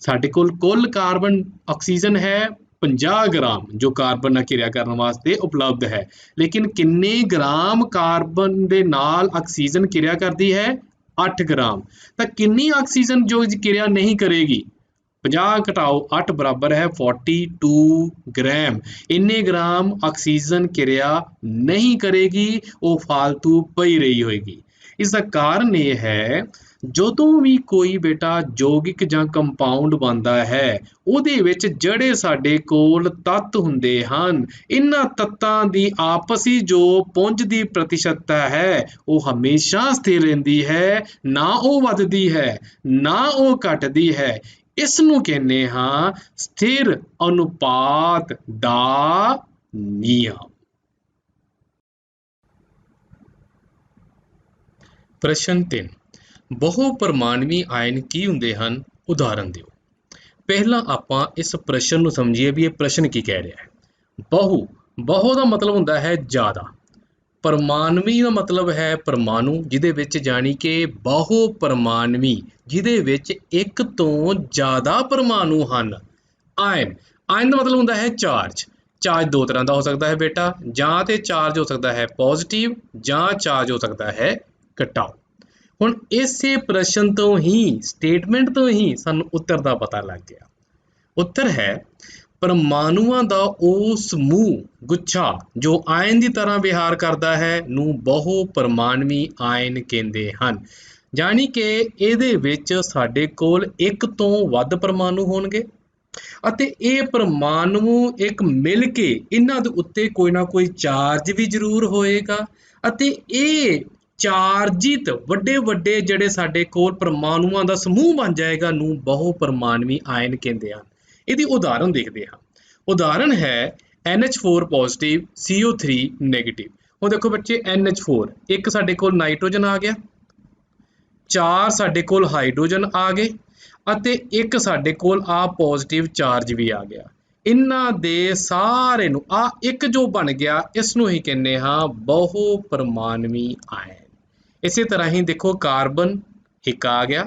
ਸਾਡੇ ਕੋਲ ਕੁੱਲ ਕਾਰਬਨ ਆਕਸੀਜਨ ਹੈ 50 ਗ੍ਰਾਮ ਜੋ ਕਾਰਬਨ ਨਾਲ ਕਿਰਿਆ ਕਰਨ ਵਾਸਤੇ ਉਪਲਬਧ ਹੈ। ਲੇਕਿਨ ਕਿੰਨੇ ਗ੍ਰਾਮ ਕਾਰਬਨ ਦੇ ਨਾਲ ਆਕਸੀਜਨ ਕਿਰਿਆ ਕਰਦੀ ਹੈ? 8 ਗ੍ਰਾਮ। ਤਾਂ ਕਿੰਨੀ ਆਕਸੀਜਨ ਜੋ ਕਿਰਿਆ ਨਹੀਂ ਕਰੇਗੀ? 50 ਘਟਾਓ 8 ਬਰਾਬਰ ਹੈ 42 ਗ੍ਰਾਮ। ਇੰਨੇ ਗ੍ਰਾਮ ਆਕਸੀਜਨ ਕਿਰਿਆ ਨਹੀਂ ਕਰੇਗੀ, ਉਹ ਫਾਲਤੂ ਪਈ ਰਹੀ ਹੋਏਗੀ। ਇਸ ਦਾ ਕਾਰਨ ਇਹ ਹੈ ਜਦੋਂ ਵੀ ਕੋਈ ਬੇਟਾ ਯੌਗਿਕ ਜਾਂ ਕੰਪਾਊਂਡ ਬਣਦਾ ਹੈ ਉਹਦੇ ਵਿੱਚ ਜਿਹੜੇ ਸਾਡੇ ਕੋਲ ਤੱਤ ਹੁੰਦੇ ਹਨ ਇਹਨਾਂ ਤੱਤਾਂ ਦੀ ਆਪਸੀ ਜੋ ਪੁੰਜ ਦੀ ਪ੍ਰਤੀਸ਼ਤਤਾ ਹੈ ਉਹ ਹਮੇਸ਼ਾ ਸਥਿਰ ਰਹਿੰਦੀ ਹੈ, ਨਾ ਉਹ ਵੱਧਦੀ ਹੈ ਨਾ ਉਹ ਘਟਦੀ ਹੈ। ਇਸ ਨੂੰ ਕਹਿੰਦੇ ਹਾਂ ਸਥਿਰ ਅਨੁਪਾਤ ਦਾ ਨਿਯਮ। ਪ੍ਰਸ਼ਨ 3, ਬਹੁ ਪਰਮਾਣਵੀ ਆਇਨ ਕੀ ਹੁੰਦੇ ਹਨ? ਉਦਾਹਰਨ ਦਿਓ। ਪਹਿਲਾਂ ਆਪਾਂ ਇਸ ਪ੍ਰਸ਼ਨ ਨੂੰ ਸਮਝੀਏ ਵੀ ਇਹ ਪ੍ਰਸ਼ਨ ਕੀ ਕਹਿ ਰਿਹਾ ਹੈ। ਬਹੁ ਦਾ ਮਤਲਬ ਹੁੰਦਾ ਹੈ ਜ਼ਿਆਦਾ। ਪਰਮਾਣਵੀ ਦਾ ਮਤਲਬ ਹੈ ਪਰਮਾਣੂ ਜਿਹਦੇ ਵਿੱਚ ਜਾਣੀ ਕਿ ਬਹੁ ਪਰਮਾਣਵੀ ਜਿਹਦੇ ਵਿੱਚ ਇੱਕ ਤੋਂ ਜ਼ਿਆਦਾ ਪਰਮਾਣੂ ਹਨ। ਆਇਨ ਦਾ ਮਤਲਬ ਹੁੰਦਾ ਹੈ ਚਾਰਜ। ਚਾਰਜ ਦੋ ਤਰ੍ਹਾਂ ਦਾ ਹੋ ਸਕਦਾ ਹੈ ਬੇਟਾ, ਜਾਂ ਤੇ ਚਾਰਜ ਹੋ ਸਕਦਾ ਹੈ ਪੋਜ਼ਿਟਿਵ ਜਾਂ ਚਾਰਜ ਹੋ ਸਕਦਾ ਹੈ ਘਟਾਓ। ਹੁਣ ਇਸੇ ਪ੍ਰਸ਼ਨ ਤੋਂ ਹੀ ਸਟੇਟਮੈਂਟ ਤੋਂ ਹੀ ਸਾਨੂੰ ਉੱਤਰ ਦਾ ਪਤਾ ਲੱਗ ਗਿਆ। ਉੱਤਰ ਹੈ ਪਰਮਾਣੂਆਂ ਦਾ ਉਹ ਸਮੂਹ ਗੁੱਛਾ ਜੋ ਆਇਨ ਦੀ ਤਰ੍ਹਾਂ ਵਿਹਾਰ ਕਰਦਾ ਹੈ ਨੂੰ ਬਹੁ ਪਰਮਾਣਵੀ ਆਇਨ ਕਹਿੰਦੇ ਹਨ। ਜਾਣੀ ਕਿ ਇਹਦੇ ਵਿੱਚ ਸਾਡੇ ਕੋਲ ਇੱਕ ਤੋਂ ਵੱਧ ਪਰਮਾਣੂ ਹੋਣਗੇ ਅਤੇ ਇਹ ਪਰਮਾਣੂ ਇੱਕ ਮਿਲ ਕੇ ਇਹਨਾਂ ਦੇ ਉੱਤੇ ਕੋਈ ਨਾ ਕੋਈ ਚਾਰਜ ਵੀ ਜ਼ਰੂਰ ਹੋਏਗਾ ਅਤੇ ਇਹ ਚਾਰਜਿਤ ਵੱਡੇ ਜਿਹੜੇ ਸਾਡੇ ਕੋਲ ਪਰਮਾਣੂਆਂ ਦਾ ਸਮੂਹ ਬਣ ਜਾਏਗਾ ਨੂੰ ਬਹੁ ਪਰਮਾਣਵੀ ਆਇਨ ਕਹਿੰਦੇ ਹਨ। ਇਹਦੀ ਉਦਾਹਰਨ ਦੇਖਦੇ ਹਾਂ। ਉਦਾਹਰਨ ਹੈ NH4 ਪੋਜ਼ਿਟਿਵ CO3 ਨੈਗੇਟਿਵ। ਹੁਣ ਦੇਖੋ ਬੱਚੇ NH4 ਇੱਕ ਸਾਡੇ ਕੋਲ ਨਾਈਟ੍ਰੋਜਨ ਆ ਗਿਆ, 4 ਸਾਡੇ ਕੋਲ ਹਾਈਡਰੋਜਨ ਆ ਗਏ ਅਤੇ ਇੱਕ ਸਾਡੇ ਕੋਲ ਆ ਪੋਜ਼ਿਟਿਵ ਚਾਰਜ ਵੀ ਆ ਗਿਆ। ਇਹਨਾਂ ਦੇ ਸਾਰੇ ਨੂੰ ਆ ਇੱਕ ਜੋ ਬਣ ਗਿਆ ਇਸ ਨੂੰ ਹੀ ਕਹਿੰਦੇ ਹਾਂ ਬਹੁ ਪਰਮਾਣਵੀ ਆਇਨ। ਇਸੇ ਤਰ੍ਹਾਂ ਹੀ ਦੇਖੋ ਕਾਰਬਨ ਇੱਕ ਆ ਗਿਆ,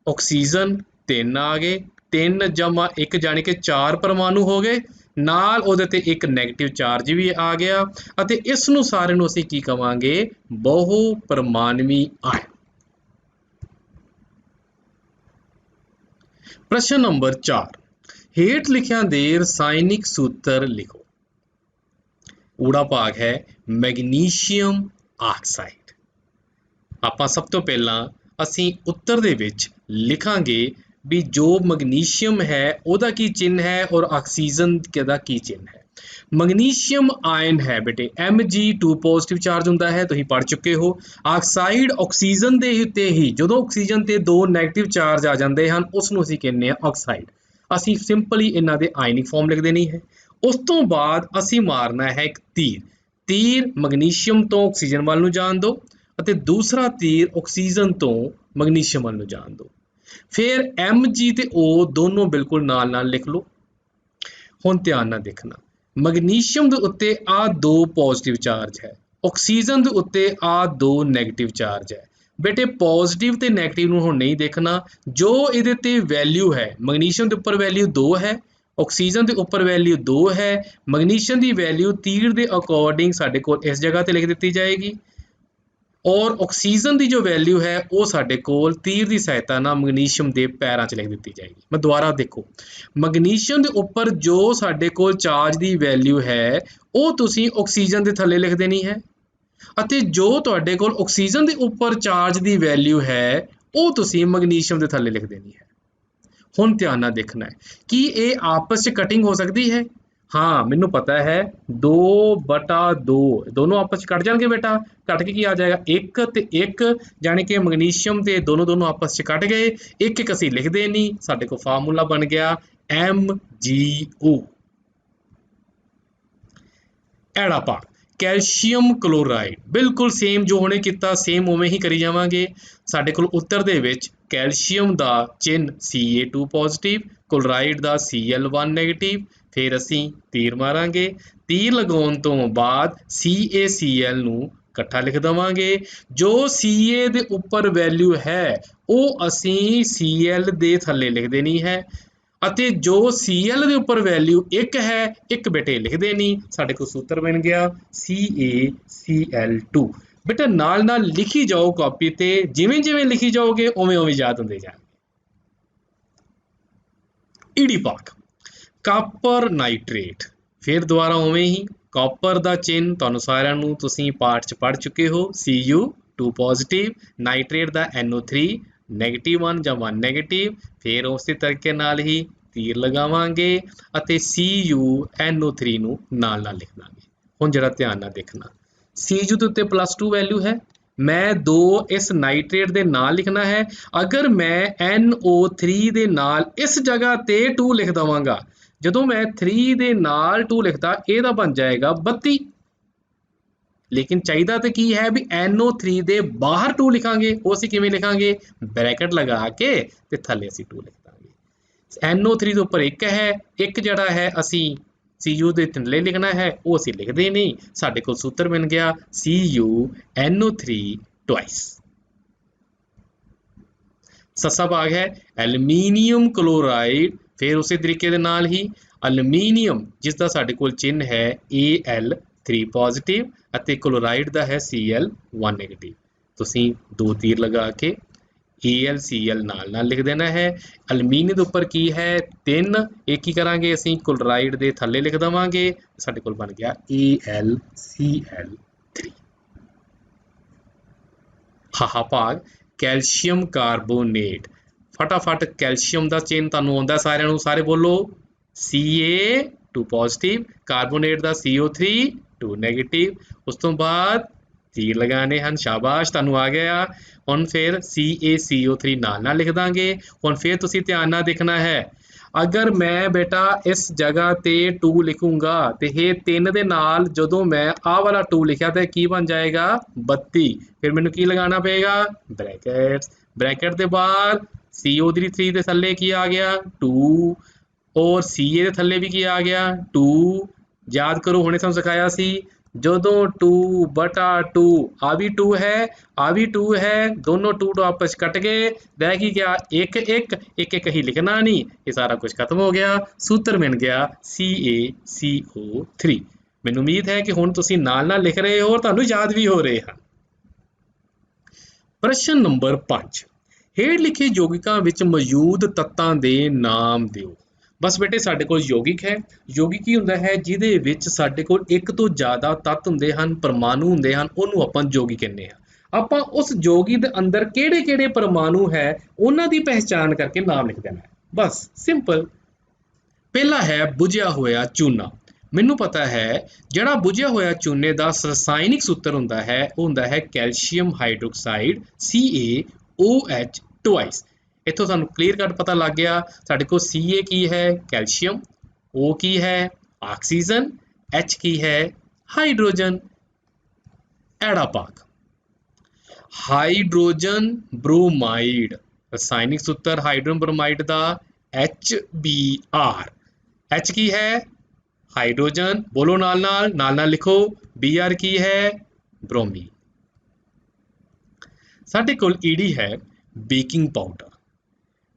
ਆਕਸੀਜਨ 3 ਆ ਗਏ, 3 ਜਮਾ 1 ਜਾਣੀ ਕਿ 4 ਪਰਮਾਣੂ ਹੋ ਗਏ, ਨਾਲ ਉਹਦੇ ਤੇ ਇੱਕ ਨੈਗੇਟਿਵ ਚਾਰਜ ਵੀ ਆ ਗਿਆ ਅਤੇ ਇਸ ਨੂੰ ਸਾਰੇ ਨੂੰ ਅਸੀਂ ਕੀ ਕਵਾਂਗੇ? ਬਹੁ ਪਰਮਾਣਵੀ ਆਇਨ। ਪ੍ਰਸ਼ਨ ਨੰਬਰ 4, ਹੇਠ ਲਿਖਿਆਂ ਦੇ ਰਸਾਇਣਿਕ ਸੂਤਰ ਲਿਖੋ। ਊੜਾ ਭਾਗ ਹੈ ਮੈਗਨੀਸ਼ੀਅਮ ਆਕਸਾਈਡ। ਆਪਾਂ ਸਭ ਤੋਂ ਪਹਿਲਾਂ ਅਸੀਂ ਉੱਤਰ ਦੇ ਵਿੱਚ ਲਿਖਾਂਗੇ ਵੀ ਜੋ ਮੈਗਨੀਸ਼ੀਅਮ ਹੈ ਉਹਦਾ ਕੀ ਚਿੰਨ੍ਹ ਹੈ ਔਰ ਆਕਸੀਜਨ ਦਾ ਕੀ ਚਿੰਨ੍ਹ ਹੈ। ਮੈਗਨੀਸ਼ੀਅਮ ਆਇਨ ਹੈ ਬੇਟੇ Mg2 ਪੋਜ਼ਿਟਿਵ ਚਾਰਜ ਹੁੰਦਾ ਹੈ, ਤੁਸੀਂ ਪੜ੍ਹ ਚੁੱਕੇ ਹੋ। ਆਕਸਾਈਡ ਆਕਸੀਜਨ ਦੇ ਉੱਤੇ ਹੀ ਜਦੋਂ ਆਕਸੀਜਨ ਤੇ 2 ਨੈਗੇਟਿਵ ਚਾਰਜ ਆ ਜਾਂਦੇ ਹਨ ਉਸ ਨੂੰ ਅਸੀਂ ਕਹਿੰਦੇ ਹਾਂ ਆਕਸਾਈਡ। ਅਸੀਂ ਸਿੰਪਲੀ ਇਹਨਾਂ ਦੇ ਆਇਨਿਕ ਫਾਰਮ ਲਿਖ ਦੇਣੀ ਹੈ। ਉਸ ਤੋਂ ਬਾਅਦ ਅਸੀਂ ਮਾਰਨਾ ਹੈ ਇੱਕ ਤੀਰ ਮੈਗਨੀਸ਼ੀਅਮ ਤੋਂ ਆਕਸੀਜਨ ਵੱਲ ਨੂੰ ਜਾਣ ਦਿਓ ਅਤੇ ਦੂਸਰਾ ਤੀਰ ਆਕਸੀਜਨ ਤੋਂ ਮੈਗਨੀਸ਼ੀਅਮ ਵੱਲ ਨੂੰ ਜਾਣ ਦਿਓ। ਫਿਰ Mg ਤੇ O ਦੋਨੋਂ ਬਿਲਕੁਲ ਨਾਲ ਨਾਲ ਲਿਖ ਲਓ। ਹੁਣ ਧਿਆਨ ਨਾਲ ਦੇਖਣਾ, ਮੈਗਨੀਸ਼ੀਅਮ ਦੇ ਉੱਤੇ ਆ 2 ਪੋਜ਼ਿਟਿਵ ਚਾਰਜ ਹੈ, ਆਕਸੀਜਨ ਦੇ ਉੱਤੇ ਆ 2 ਨੈਗੇਟਿਵ ਚਾਰਜ ਹੈ। ਬੇਟੇ ਪੋਜ਼ਿਟਿਵ ਤੇ ਨੈਗੇਟਿਵ ਨੂੰ ਹੁਣ ਨਹੀਂ ਦੇਖਣਾ, ਜੋ ਇਹਦੇ ਤੇ ਵੈਲਿਊ ਹੈ, ਮੈਗਨੀਸ਼ੀਅਮ ਦੇ ਉੱਪਰ ਵੈਲਿਊ 2 ਹੈ, ਆਕਸੀਜਨ ਦੇ ਉੱਪਰ ਵੈਲਿਊ 2 ਹੈ। ਮੈਗਨੀਸ਼ੀਅਮ ਦੀ ਵੈਲਿਊ ਤੀਰ ਦੇ ਅਕੋਰਡਿੰਗ ਸਾਡੇ ਕੋਲ ਇਸ ਜਗ੍ਹਾ ਤੇ ਲਿਖ ਦਿੱਤੀ ਜਾਏਗੀ ਔਰ ਆਕਸੀਜਨ ਦੀ ਜੋ ਵੈਲਿਊ ਹੈ ਉਹ ਸਾਡੇ ਕੋਲ ਤੀਰ ਦੀ ਸਹਾਇਤਾ ਨਾਲ ਮੈਗਨੀਸ਼ੀਅਮ ਦੇ ਪੈਰਾਂ 'ਚ ਲਿਖ ਦਿੱਤੀ ਜਾਏਗੀ। ਮੈਂ ਦੁਬਾਰਾ ਦੇਖੋ, ਮੈਗਨੀਸ਼ੀਅਮ ਦੇ ਉੱਪਰ ਜੋ ਸਾਡੇ ਕੋਲ ਚਾਰਜ ਦੀ ਵੈਲਿਊ ਹੈ ਉਹ ਤੁਸੀਂ ਆਕਸੀਜਨ ਦੇ ਥੱਲੇ ਲਿਖ ਦੇਣੀ ਹੈ ਅਤੇ ਜੋ ਤੁਹਾਡੇ ਕੋਲ ਆਕਸੀਜਨ ਦੇ ਉੱਪਰ ਚਾਰਜ ਦੀ ਵੈਲਿਊ ਹੈ ਉਹ ਤੁਸੀਂ ਮੈਗਨੀਸ਼ੀਅਮ ਦੇ ਥੱਲੇ ਲਿਖ ਦੇਣੀ ਹੈ। ਹੁਣ ਧਿਆਨ ਨਾਲ ਦੇਖਣਾ ਹੈ, ਕੀ ਇਹ ਆਪਸ 'ਚ ਕਟਿੰਗ ਹੋ ਸਕਦੀ ਹੈ? ਹਾਂ, ਮੈਨੂੰ ਪਤਾ ਹੈ 2/2 ਦੋਨੋਂ ਆਪਸ 'ਚ ਕੱਟ ਜਾਣਗੇ ਬੇਟਾ। ਕੱਟ ਕੇ ਕੀ ਆ ਜਾਏਗਾ 1 ਤੇ 1, ਜਾਣੀ ਕਿ ਮੈਗਨੀਸ਼ੀਅਮ ਤੇ ਦੋਨੋਂ ਆਪਸ 'ਚ ਕੱਟ ਗਏ। ਇੱਕ ਅਸੀਂ ਲਿਖਦੇ ਨਹੀਂ, ਸਾਡੇ ਕੋਲ ਫਾਰਮੂਲਾ ਬਣ ਗਿਆ MgO। ਐੜਾ ਪਾ ਕੈਲਸ਼ੀਅਮ ਕਲੋਰਾਈਡ, ਬਿਲਕੁਲ ਸੇਮ ਜੋ ਹੁਣੇ ਕੀਤਾ ਸੇਮ ਉਵੇਂ ਹੀ ਕਰੀ ਜਾਵਾਂਗੇ। ਸਾਡੇ ਕੋਲ ਉੱਤਰ ਦੇ ਵਿੱਚ ਕੈਲਸ਼ੀਅਮ ਦਾ ਚਿੰਨ੍ਹ Ca2 ਪੋਜ਼ਿਟਿਵ, ਕਲੋਰਾਈਡ ਦਾ Cl1 ਨੈਗੇਟਿਵ। ਫਿਰ ਅਸੀਂ ਤੀਰ ਮਾਰਾਂਗੇ, ਤੀਰ ਲਗਾਉਣ ਤੋਂ ਬਾਅਦ CaCl ਨੂੰ ਇਕੱਠਾ ਲਿਖ ਦੇਵਾਂਗੇ। ਜੋ Ca ਦੇ ਉੱਪਰ ਵੈਲਿਊ ਹੈ ਉਹ ਅਸੀਂ Cl ਦੇ ਥੱਲੇ ਲਿਖ ਦੇਣੀ ਹੈ ਅਤੇ ਜੋ Cl ਦੇ ਉੱਪਰ ਵੈਲਿਊ 1 ਹੈ, 1 ਬੇਟੇ ਲਿਖਦੇ ਨਹੀਂ। ਸਾਡੇ ਕੋਲ ਸੂਤਰ ਬਣ ਗਿਆ CaCl2। ਬੇਟਾ ਨਾਲ ਨਾਲ ਲਿਖੀ ਜਾਓ ਕਾਪੀ ਤੇ, ਜਿਵੇਂ ਜਿਵੇਂ ਲਿਖੀ ਜਾਓਗੇ ਉਵੇਂ ਉਵੇਂ ਯਾਦ ਹੁੰਦੇ ਜਾਣਗੇ। ਈੜੀ ਪਾਕ ਕਾਪਰ ਨਾਈਟ੍ਰੇਟ, ਫਿਰ ਦੁਬਾਰਾ ਉਵੇਂ ਹੀ ਕਾਪਰ ਦਾ ਚਿੰਨ੍ਹ ਤੁਹਾਨੂੰ ਸਾਰਿਆਂ ਨੂੰ ਤੁਸੀਂ ਪਾਠ 'ਚ ਪੜ੍ਹ ਚੁੱਕੇ ਹੋ, Cu2 ਪੋਜ਼ਿਟਿਵ, ਨਾਈਟ੍ਰੇਟ ਦਾ NO3 -1 ਜਾਂ 1 ਨੈਗੇਟਿਵ। ਫਿਰ ਉਸੇ ਤਰੀਕੇ ਨਾਲ ਹੀ ਤੀਰ ਲਗਾਵਾਂਗੇ ਅਤੇ CuNO3 ਨੂੰ ਨਾਲ ਨਾਲ ਲਿਖ ਦਾਂਗੇ। ਹੁਣ ਜਿਹੜਾ ਧਿਆਨ ਨਾਲ ਦੇਖਣਾ, Cu ਦੇ ਉੱਤੇ +2 ਵੈਲਿਊ ਹੈ, ਮੈਂ 2 ਇਸ ਨਾਈਟ੍ਰੇਟ ਦੇ ਨਾਲ ਲਿਖਣਾ ਹੈ। ਅਗਰ ਮੈਂ NO3 ਦੇ ਨਾਲ ਇਸ ਜਗ੍ਹਾ ਤੇ 2 ਲਿਖ ਦੇਵਾਂਗਾ, ਜਦੋਂ ਮੈਂ 3 ਦੇ ਨਾਲ 2 ਲਿਖਦਾ ਇਹਦਾ ਬਣ ਜਾਏਗਾ 32। ਲੇਕਿਨ ਚਾਹੀਦਾ ਤਾਂ ਕੀ ਹੈ ਵੀ NO3 ਦੇ ਬਾਹਰ 2 ਲਿਖਾਂਗੇ। ਉਹ ਅਸੀਂ ਕਿਵੇਂ ਲਿਖਾਂਗੇ? ਬ੍ਰੈਕਟ ਲਗਾ ਕੇ ਤੇ ਥੱਲੇ ਅਸੀਂ 2 ਲਿਖ ਦਾਂਗੇ। NO3 ਦੇ ਉੱਪਰ 1 ਹੈ, 1 ਜਿਹੜਾ ਹੈ ਅਸੀਂ Cu ਦੇ ਥੱਲੇ ਲਿਖਣਾ ਹੈ, ਉਹ ਅਸੀਂ ਲਿਖਦੇ ਨਹੀਂ। ਸਾਡੇ ਕੋਲ ਸੂਤਰ ਬਣ ਗਿਆ CuNO3 ਟਵਾਈਸ। ਸੱਸਾ ਭਾਗ ਹੈ ਐਲੂਮੀਨੀਅਮ ਕਲੋਰਾਈਡ, ਫਿਰ ਉਸੇ ਤਰੀਕੇ ਦੇ ਨਾਲ ਹੀ ਅਲੂਮੀਨੀਅਮ ਜਿਸ ਦਾ ਸਾਡੇ ਕੋਲ ਚਿੰਨ੍ਹ ਹੈ Al3 ਪੋਜ਼ਿਟਿਵ ਅਤੇ ਕਲੋਰਾਈਡ ਦਾ ਹੈ Cl1 ਨੈਗੇਟਿਵ। ਤੁਸੀਂ 2 ਤੀਰ ਲਗਾ ਕੇ AlCl ਨਾਲ ਨਾਲ ਲਿਖ ਦੇਣਾ ਹੈ। ਅਲਮੀਨੀਅਮ ਦੇ ਉੱਪਰ ਕੀ ਹੈ 3, ਇਹ ਕੀ ਕਰਾਂਗੇ ਅਸੀਂ ਕਲੋਰਾਈਡ ਦੇ ਥੱਲੇ ਲਿਖ ਦੇਵਾਂਗੇ। ਸਾਡੇ ਕੋਲ ਬਣ ਗਿਆ AlCl3। ਹਾਹਾ ਭਾਗ ਕੈਲਸ਼ੀਅਮ ਕਾਰਬੋਨੇਟ, ਫਟਾਫਟ ਕੈਲਸ਼ੀਅਮ ਦਾ ਚਿੰਨ੍ਹ ਤੁਹਾਨੂੰ ਆਉਂਦਾ ਸਾਰਿਆਂ ਨੂੰ, ਸਾਰੇ ਬੋਲੋ Ca2 ਪੋਜ਼ਿਟਿਵ, ਕਾਰਬੋਨੇਟ ਦਾ CO3 2 ਨੈਗੇਟਿਵ। ਉਸ ਤੋਂ ਬਾਅਦ ਤੀਰ ਲਗਾਉਣੇ ਹਨ, ਸ਼ਾਬਾਸ਼ ਤੁਹਾਨੂੰ ਆ ਗਿਆ। ਹੁਣ ਫਿਰ CaCO3 ਨਾਲ ਨਾਲ ਲਿਖ ਦਾਂਗੇ। ਹੁਣ ਫਿਰ ਤੁਸੀਂ ਧਿਆਨ ਨਾਲ ਦੇਖਣਾ ਹੈ, ਅਗਰ ਮੈਂ ਬੇਟਾ ਇਸ ਜਗ੍ਹਾ ਤੇ 2 ਲਿਖੂੰਗਾ ਤੇ ਇਹ 3 ਦੇ ਨਾਲ ਜਦੋਂ ਮੈਂ ਆਹ ਵਾਲਾ 2 ਲਿਖਿਆ ਤਾਂ ਕੀ ਬਣ ਜਾਏਗਾ 32। ਫਿਰ ਮੈਨੂੰ ਕੀ ਲਗਾਉਣਾ ਪਏਗਾ ਬ੍ਰੈਕਟ। ਬ੍ਰੈਕਟ ਦੇ ਬਾਅਦ CO3 ਦੇ ਥੱਲੇ ਕੀ ਆ ਗਿਆ 2 ਔਰ Ca ਦੇ ਥੱਲੇ ਵੀ ਕੀ ਆ ਗਿਆ 2। ਯਾਦ ਕਰੋ ਹੁਣੇ ਤੁਹਾਨੂੰ ਸਿਖਾਇਆ ਸੀ ਜਦੋਂ 2/2 ਆ ਵੀ 2 ਹੈ, ਆ ਵੀ 2 ਹੈ, ਦੋਨੋਂ 2 ਆਪਸ ਕੱਟ ਗਏ, ਰਹਿ ਕੀ ਗਿਆ 1 1 1 1 ਹੀ ਲਿਖਣਾ ਨਹੀਂ, ਇਹ ਸਾਰਾ ਕੁਝ ਖਤਮ ਹੋ ਗਿਆ। ਸੂਤਰ ਬਣ ਗਿਆ CaCO3। ਮੈਨੂੰ ਉਮੀਦ ਹੈ ਕਿ ਹੁਣ ਤੁਸੀਂ ਨਾਲ ਨਾਲ ਲਿਖ ਰਹੇ ਹੋ ਔਰ ਤੁਹਾਨੂੰ ਯਾਦ ਵੀ ਹੋ ਰਹੇ ਹਨ। ਪ੍ਰਸ਼ਨ ਨੰਬਰ 5, ਹੇਠ ਲਿਖੇ ਯੌਗਿਕਾਂ ਵਿੱਚ ਮੌਜੂਦ ਤੱਤਾਂ ਦੇ ਨਾਮ ਦਿਓ। ਬਸ ਬੇਟੇ ਸਾਡੇ ਕੋਲ ਯੌਗਿਕ ਹੈ। ਯੌਗਿਕ ਕੀ ਹੁੰਦਾ ਹੈ? ਜਿਹਦੇ ਵਿੱਚ ਸਾਡੇ ਕੋਲ ਇੱਕ ਤੋਂ ਜ਼ਿਆਦਾ ਤੱਤ ਹੁੰਦੇ ਹਨ, ਪਰਮਾਣੂ ਹੁੰਦੇ ਹਨ, ਉਹਨੂੰ ਆਪਾਂ ਯੌਗਿਕ ਕਹਿੰਦੇ ਹਾਂ। ਆਪਾਂ ਉਸ ਜੋਗੀ ਦੇ ਅੰਦਰ ਕਿਹੜੇ ਕਿਹੜੇ ਪਰਮਾਣੂ ਹੈ ਉਹਨਾਂ ਦੀ ਪਹਿਚਾਣ ਕਰਕੇ ਨਾਮ ਲਿਖ ਦੇਣਾ ਹੈ, ਬਸ ਸਿੰਪਲ। ਪਹਿਲਾ ਹੈ ਬੁਝਿਆ ਹੋਇਆ ਚੂਨਾ। ਮੈਨੂੰ ਪਤਾ ਹੈ ਜਿਹੜਾ ਬੁਝਿਆ ਹੋਇਆ ਚੂਨੇ ਦਾ ਰਸਾਇਣਿਕ ਸੂਤਰ ਹੁੰਦਾ ਹੈ ਉਹ ਹੁੰਦਾ ਹੈ ਕੈਲਸ਼ੀਅਮ ਹਾਈਡਰੋਕਸਾਈਡ CaOH ਟਵਾਈਸ। ਇੱਥੋਂ ਸਾਨੂੰ ਕਲੀਅਰ ਕੱਟ ਪਤਾ ਲੱਗ ਗਿਆ ਸਾਡੇ ਕੋਲ Ca ਕੀ ਹੈ ਕੈਲਸ਼ੀਅਮ, O ਕੀ ਹੈ ਆਕਸੀਜਨ, H ਕੀ ਹੈ ਹਾਈਡਰੋਜਨ। ਐੜਾ ਭਾਗ ਹਾਈਡਰੋਜਨ ਬ੍ਰੋਮਾਈਡ, ਰਸਾਇਣਿਕ ਸੂਤਰ ਹਾਈਡਰੋਜਨ ਬ੍ਰੋਮਾਈਡ ਦਾ HBr। H ਕੀ ਹੈ ਹਾਈਡਰੋਜਨ, ਬੋਲੋ ਨਾਲ ਨਾਲ ਲਿਖੋ। Br ਕੀ ਹੈ ਬ੍ਰੋਮੀਨ। ਸਾਡੇ ਕੋਲ ਈਡੀ ਹੈ ਬੇਕਿੰਗ ਪਾਊਡਰ।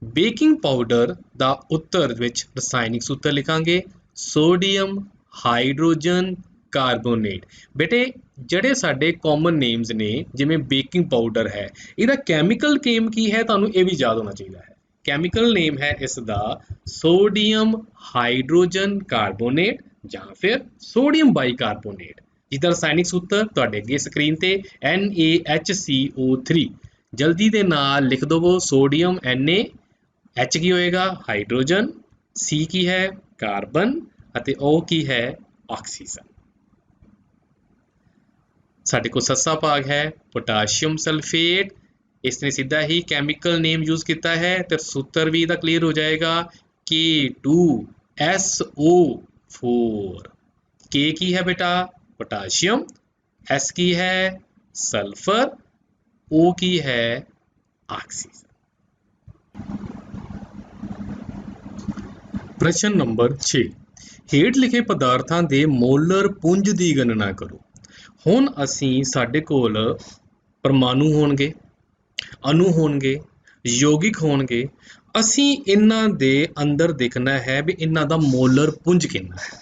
ਬੇਕਿੰਗ ਪਾਊਡਰ ਦਾ ਉੱਤਰ ਵਿੱਚ ਰਸਾਇਣਿਕ ਸੂਤਰ ਲਿਖਾਂਗੇ ਸੋਡੀਅਮ ਹਾਈਡਰੋਜਨ ਕਾਰਬੋਨੇਟ। ਬੇਟੇ ਜਿਹੜੇ ਸਾਡੇ ਕਾਮਨ ਨੇਮਸ ਨੇ ਜਿਵੇਂ ਬੇਕਿੰਗ ਪਾਊਡਰ ਹੈ ਇਹਦਾ ਕੈਮੀਕਲ ਨੇਮ ਕੀ ਹੈ ਤੁਹਾਨੂੰ ਇਹ ਵੀ ਯਾਦ ਹੋਣਾ ਚਾਹੀਦਾ ਹੈ। ਕੈਮੀਕਲ ਨੇਮ ਹੈ ਇਸ ਦਾ ਸੋਡੀਅਮ ਹਾਈਡਰੋਜਨ ਕਾਰਬੋਨੇਟ ਜਾਂ ਫਿਰ ਸੋਡੀਅਮ ਬਾਈਕਾਰਬੋਨੇਟ, ਜਿਹਦਾ ਰਸਾਇਣਿਕ ਸੂਤਰ ਤੁਹਾਡੇ ਅੱਗੇ ਸਕਰੀਨ ਤੇ NaHCO3। ਜਲਦੀ ਦੇ ਨਾਲ ਲਿਖ ਦਵੋ ਸੋਡੀਅਮ Na, H ਕੀ ਹੋਏਗਾ ਹਾਈਡਰੋਜਨ, C ਕੀ ਹੈ ਕਾਰਬਨ ਅਤੇ O ਕੀ ਹੈ ਆਕਸੀਜਨ। ਸਾਡੇ ਕੋਲ ਸੱਸਾ ਭਾਗ ਹੈ ਪੋਟਾਸ਼ੀਅਮ ਸਲਫੇਟ। ਇਸਨੇ ਸਿੱਧਾ ਹੀ ਕੈਮੀਕਲ ਨੇਮ ਯੂਜ਼ ਕੀਤਾ ਹੈ ਤੇ ਸੂਤਰ ਵੀ ਇਹਦਾ ਕਲੀਅਰ ਹੋ ਜਾਏਗਾ K2SO4। K ਕੀ ਹੈ ਬੇਟਾ ਪੋਟਾਸ਼ੀਅਮ, S ਕੀ ਹੈ ਸਲਫਰ, O ਕੀ ਹੈ ਆਕਸੀਜਨ। ਪ੍ਰਸ਼ਨ ਨੰਬਰ 6, ਹੇਠ ਲਿਖੇ ਪਦਾਰਥਾਂ ਦੇ ਮੋਲਰ ਪੁੰਜ ਦੀ ਗਣਨਾ ਕਰੋ। ਹੁਣ ਅਸੀਂ ਸਾਡੇ ਕੋਲ ਪਰਮਾਣੂ ਹੋਣਗੇ, ਅਣੂ ਹੋਣਗੇ, ਯੋਗਿਕ ਹੋਣਗੇ। ਅਸੀਂ ਇਹਨਾਂ ਦੇ ਅੰਦਰ ਦੇਖਣਾ ਹੈ ਵੀ ਇਹਨਾਂ ਦਾ ਮੋਲਰ ਪੁੰਜ ਕਿੰਨਾ ਹੈ।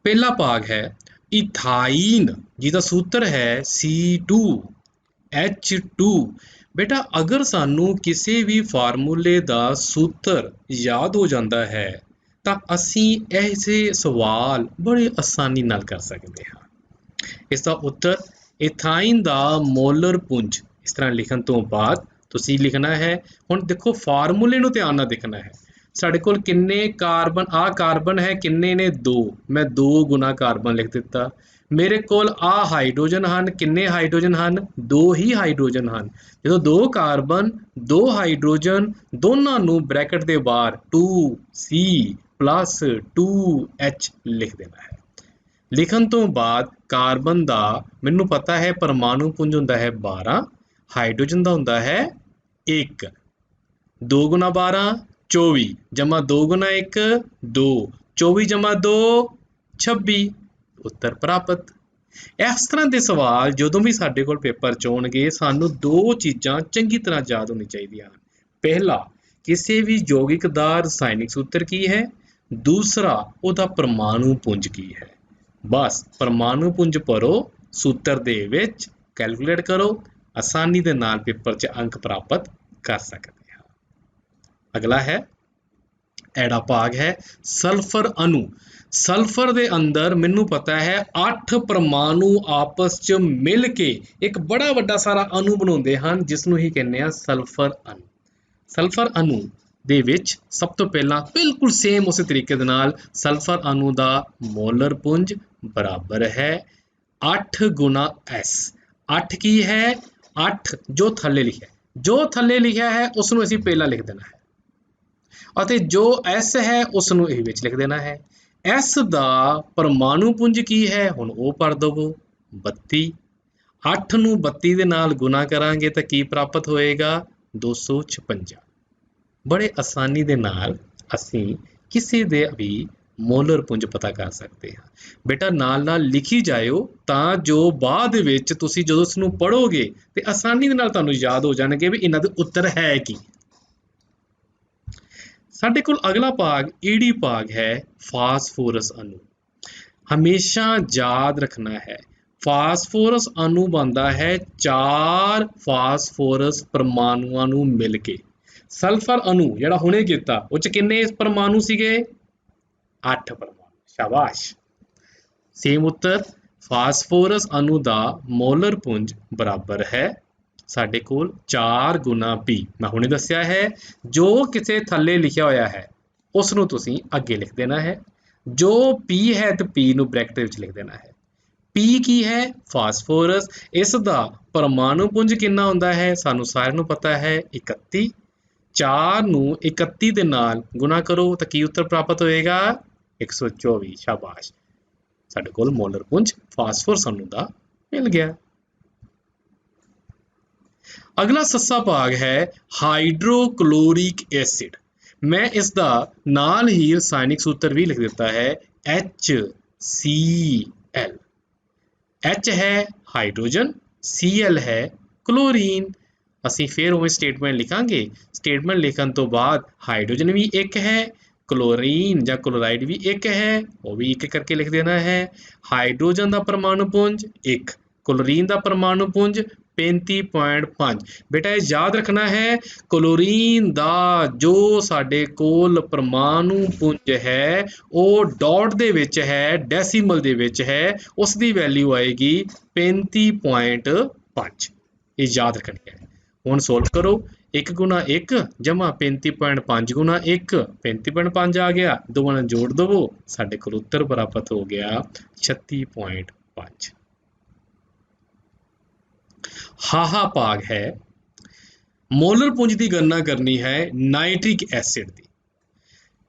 ਪਹਿਲਾ ਭਾਗ ਹੈ ਇਥਾਈਨ ਜਿਹਦਾ ਸੂਤਰ ਹੈ C2H2। ਬੇਟਾ ਅਗਰ ਸਾਨੂੰ ਕਿਸੇ ਵੀ ਫਾਰਮੂਲੇ ਦਾ ਸੂਤਰ ਯਾਦ ਹੋ ਜਾਂਦਾ ਹੈ ਤਾਂ ਅਸੀਂ ਐਸੇ ਸਵਾਲ ਬੜੇ ਆਸਾਨੀ ਨਾਲ ਕਰ ਸਕਦੇ ਹਾਂ। ਇਸ ਦਾ ਉੱਤਰ ਇਥਾਈਨ ਦਾ ਮੋਲਰ ਪੁੰਜ ਇਸ ਤਰ੍ਹਾਂ ਲਿਖਣ ਤੋਂ ਬਾਅਦ ਤੁਸੀਂ ਲਿਖਣਾ ਹੈ। ਹੁਣ ਦੇਖੋ ਫਾਰਮੂਲੇ ਨੂੰ ਧਿਆਨ ਨਾਲ ਦੇਖਣਾ ਹੈ। ਸਾਡੇ ਕੋਲ ਕਿੰਨੇ ਕਾਰਬਨ, ਕਾਰਬਨ ਹੈ ਕਿੰਨੇ ਨੇ 2, ਮੈਂ 2 ਗੁਣਾ ਕਾਰਬਨ ਲਿਖ ਦਿੱਤਾ। ਮੇਰੇ ਕੋਲ ਹਾਈਡਰੋਜਨ ਹਨ, ਕਿੰਨੇ ਹਾਈਡਰੋਜਨ ਹਨ 2 ਹੀ ਹਾਈਡਰੋਜਨ ਹਨ। ਜਦੋਂ 2 ਕਾਰਬਨ 2 ਹਾਈਡਰੋਜਨ ਦੋਨਾਂ ਨੂੰ ਬ੍ਰੈਕਟ ਦੇ ਬਾਹਰ 2C + 2H ਲਿਖ ਦੇਣਾ ਹੈ। ਲਿਖਣ ਤੋਂ ਬਾਅਦ ਕਾਰਬਨ ਦਾ ਮੈਨੂੰ ਪਤਾ ਹੈ ਪਰਮਾਣੂ ਪੁੰਜ ਹੁੰਦਾ ਹੈ 12, ਹਾਈਡਰੋਜਨ ਦਾ ਹੁੰਦਾ ਹੈ 1। 2 × 12 24 ਜਮਾ 2 × 1 2, 24 ਜਮਾ 2 26। ਉੱਤਰ ਪ੍ਰਾਪਤ। ਇਸ ਤਰ੍ਹਾਂ ਦੇ ਸਵਾਲ ਜਦੋਂ ਵੀ ਸਾਡੇ ਕੋਲ ਪੇਪਰ 'ਚ ਆਉਣਗੇ ਸਾਨੂੰ 2 ਚੀਜ਼ਾਂ ਚੰਗੀ ਤਰ੍ਹਾਂ ਯਾਦ ਹੋਣੀ ਚਾਹੀਦੀਆਂ ਹਨ। ਪਹਿਲਾ ਕਿਸੇ ਵੀ ਯੌਗਿਕ ਦਾ ਰਸਾਇਣਿਕ ਸੂਤਰ ਕੀ ਹੈ, ਦੂਸਰਾ ਉਹਦਾ ਪਰਮਾਣੂ ਪੁੰਜ ਕੀ ਹੈ। ਬਸ ਪਰਮਾਣੂ ਪੁੰਜ ਭਰੋ, ਸੂਤਰ ਦੇ ਵਿੱਚ ਕੈਲਕੂਲੇਟ ਕਰੋ, ਆਸਾਨੀ ਦੇ ਨਾਲ ਪੇਪਰ 'ਚ ਅੰਕ ਪ੍ਰਾਪਤ ਕਰ ਸਕਦੇ ਹਾਂ। ਅਗਲਾ ਹੈ ਐੜਾ ਭਾਗ ਹੈ ਸਲਫਰ ਅਣੂ। ਸਲਫਰ ਦੇ ਅੰਦਰ ਮੈਨੂੰ ਪਤਾ ਹੈ 8 ਪਰਮਾਣੂ ਆਪਸ 'ਚ ਮਿਲ ਕੇ ਇੱਕ ਬੜਾ ਵੱਡਾ ਸਾਰਾ ਅਣੂ ਬਣਾਉਂਦੇ ਹਨ ਜਿਸ ਨੂੰ ਹੀ ਕਹਿੰਦੇ ਆ ਸਲਫਰ ਅਣੂ। ਸਲਫਰ ਅਣੂ ਦੇ ਵਿੱਚ ਸਭ ਤੋਂ ਪਹਿਲਾਂ ਬਿਲਕੁਲ ਸੇਮ ਉਸੇ ਤਰੀਕੇ ਦੇ ਨਾਲ ਸਲਫਰ ਅਣੂ ਦਾ ਮੋਲਰ ਪੁੰਜ ਬਰਾਬਰ ਹੈ 8 × S। 8 ਕੀ ਹੈ 8 ਜੋ ਥੱਲੇ ਲਿਖਿਆ ਹੈ ਉਸ ਨੂੰ ਅਸੀਂ ਪਹਿਲਾਂ ਲਿਖ ਦੇਣਾ ਹੈ ਅਤੇ ਜੋ S ਹੈ ਉਸ ਨੂੰ ਇਹ ਵਿੱਚ ਲਿਖ ਦੇਣਾ ਹੈ। S ਦਾ ਪਰਮਾਣੂ ਪੁੰਜ ਕੀ ਹੈ ਹੁਣ ਉਹ ਭਰ ਦਵੋ 32। 8 ਨੂੰ 32 ਦੇ ਨਾਲ ਗੁਣਾ ਕਰਾਂਗੇ ਤਾਂ ਕੀ ਪ੍ਰਾਪਤ ਹੋਏਗਾ 256। ਬੜੇ ਆਸਾਨੀ ਦੇ ਨਾਲ ਅਸੀਂ ਕਿਸੇ ਦੇ ਵੀ ਮੋਲਰ ਪੁੰਜ ਪਤਾ ਕਰ ਸਕਦੇ ਹਾਂ। ਬੇਟਾ ਨਾਲ ਲਿਖੀ ਜਾਇਓ ਤਾਂ ਜੋ ਬਾਅਦ ਵਿੱਚ ਤੁਸੀਂ ਜਦੋਂ ਇਸ ਨੂੰ ਪੜ੍ਹੋਗੇ ਤੇ ਆਸਾਨੀ ਦੇ ਨਾਲ ਤੁਹਾਨੂੰ ਯਾਦ ਹੋ ਜਾਣਗੇ ਵੀ ਇਹਨਾਂ ਦੇ ਉੱਤਰ ਹੈ ਕੀ। ਸਾਡੇ ਕੋਲ ਅਗਲਾ ਭਾਗ ਈਡੀ ਭਾਗ ਹੈ ਫਾਸਫੋਰਸ ਅਣੂ। ਹਮੇਸ਼ਾ ਯਾਦ ਰੱਖਣਾ ਹੈ ਫਾਸਫੋਰਸ ਅਣੂ ਬਣਦਾ ਹੈ 4 ਫਾਸਫੋਰਸ ਪਰਮਾਣੂਆਂ ਨੂੰ ਮਿਲ ਕੇ। ਸਲਫਰ ਅਣੂ ਜਿਹੜਾ ਹੁਣੇ ਕੀਤਾ ਉਹ 'ਚ ਕਿੰਨੇ ਪਰਮਾਣੂ ਸੀਗੇ 8 ਪਰਮਾਣੂ। ਸ਼ਾਬਾਸ਼। ਸੇਮ ਉੱਤਰ ਫਾਸਫੋਰਸ ਅਣੂ ਦਾ ਮੋਲਰ ਪੁੰਜ ਬਰਾਬਰ ਹੈ ਸਾਡੇ ਕੋਲ 4 ਗੁਣਾ P। ਮੈਂ ਹੁਣੇ ਦੱਸਿਆ ਹੈ ਜੋ ਕਿਸੇ ਥੱਲੇ ਲਿਖਿਆ ਹੋਇਆ ਹੈ ਉਸ ਨੂੰ ਤੁਸੀਂ ਅੱਗੇ ਲਿਖ ਦੇਣਾ ਹੈ। ਜੋ P ਹੈ ਤੇ P ਨੂੰ ਬ੍ਰੈਕਟ ਵਿੱਚ ਲਿਖ ਦੇਣਾ ਹੈ। P ਕੀ ਹੈ? ਫਾਸਫੋਰਸ। ਇਸ ਦਾ ਪਰਮਾਣੂ ਪੁੰਜ ਕਿੰਨਾ ਹੁੰਦਾ ਹੈ? ਸਾਨੂੰ ਸਾਰਿਆਂ ਨੂੰ ਪਤਾ ਹੈ 31। 4 ਨੂੰ 31 ਦੇ ਨਾਲ ਗੁਣਾ ਕਰੋ ਤਾਂ ਕੀ ਉੱਤਰ ਪ੍ਰਾਪਤ ਹੋਏਗਾ? 124। ਸ਼ਾਬਾਸ਼, ਸਾਡੇ ਕੋਲ ਮੋਲਰ ਪੁੰਜ ਫਾਸਫੋਰਸ ਅਣੂ ਦਾ ਮਿਲ ਗਿਆ। ਅਗਲਾ ਸੱਸਾ ਭਾਗ ਹੈ ਹਾਈਡਰੋਕਲੋਰਿਕ ਐਸਿਡ। ਮੈਂ ਇਸ ਦਾ ਨਾਲ ਹੀ ਰਸਾਇਣਿਕ ਸੂਤਰ ਵੀ ਲਿਖ ਦਿੱਤਾ ਹੈ HCl। H ਹੈ ਹਾਈਡਰੋਜਨ, Cl ਹੈ ਕਲੋਰੀਨ। ਅਸੀਂ ਫਿਰ ਉਵੇਂ ਸਟੇਟਮੈਂਟ ਲਿਖਾਂਗੇ। ਸਟੇਟਮੈਂਟ ਲਿਖਣ ਤੋਂ ਬਾਅਦ ਹਾਈਡਰੋਜਨ ਵੀ ਇੱਕ ਹੈ, ਕਲੋਰੀਨ ਜਾਂ ਕਲੋਰਾਈਡ ਵੀ ਇੱਕ ਹੈ, ਉਹ ਵੀ ਇੱਕ ਕਰਕੇ ਲਿਖ ਦੇਣਾ ਹੈ। ਹਾਈਡਰੋਜਨ ਦਾ ਪਰਮਾਣੂ ਪੁੰਜ 1, ਕਲੋਰੀਨ ਦਾ ਪਰਮਾਣੂ ਪੁੰਜ 35.5। ਬੇਟਾ ਇਹ ਯਾਦ ਰੱਖਣਾ ਹੈ, ਕਲੋਰੀਨ ਦਾ ਜੋ ਸਾਡੇ ਕੋਲ ਪਰਮਾਣੂ ਪੁੰਜ ਹੈ ਉਹ ਡਾਟ ਦੇ ਵਿੱਚ ਹੈ, ਡੈਸੀਮਲ ਦੇ ਵਿੱਚ ਹੈ, ਉਸ ਦੀ ਵੈਲਿਊ ਆਏਗੀ 35.5। ਇਹ ਯਾਦ ਰੱਖਣੀ ਹੈ। ਹੁਣ ਸੋਲਵ ਕਰੋ। 1 ਗੁਣਾ 1 ਜਮਾ 35.5 ਗੁਣਾ 1, 35.5 ਆ ਗਿਆ। ਦੋਵਾਂ ਨੂੰ ਜੋੜ ਦੇਵੋ, ਸਾਡੇ ਕੋਲ ਉੱਤਰ ਪ੍ਰਾਪਤ ਹੋ ਗਿਆ 36.5। ਹਾਹਾ ਭਾਗ ਹੈ ਮੋਲਰ ਪੁੰਜ ਦੀ ਗਣਨਾ ਕਰਨੀ ਹੈ ਨਾਈਟ੍ਰਿਕ ਐਸਿਡ ਦੀ।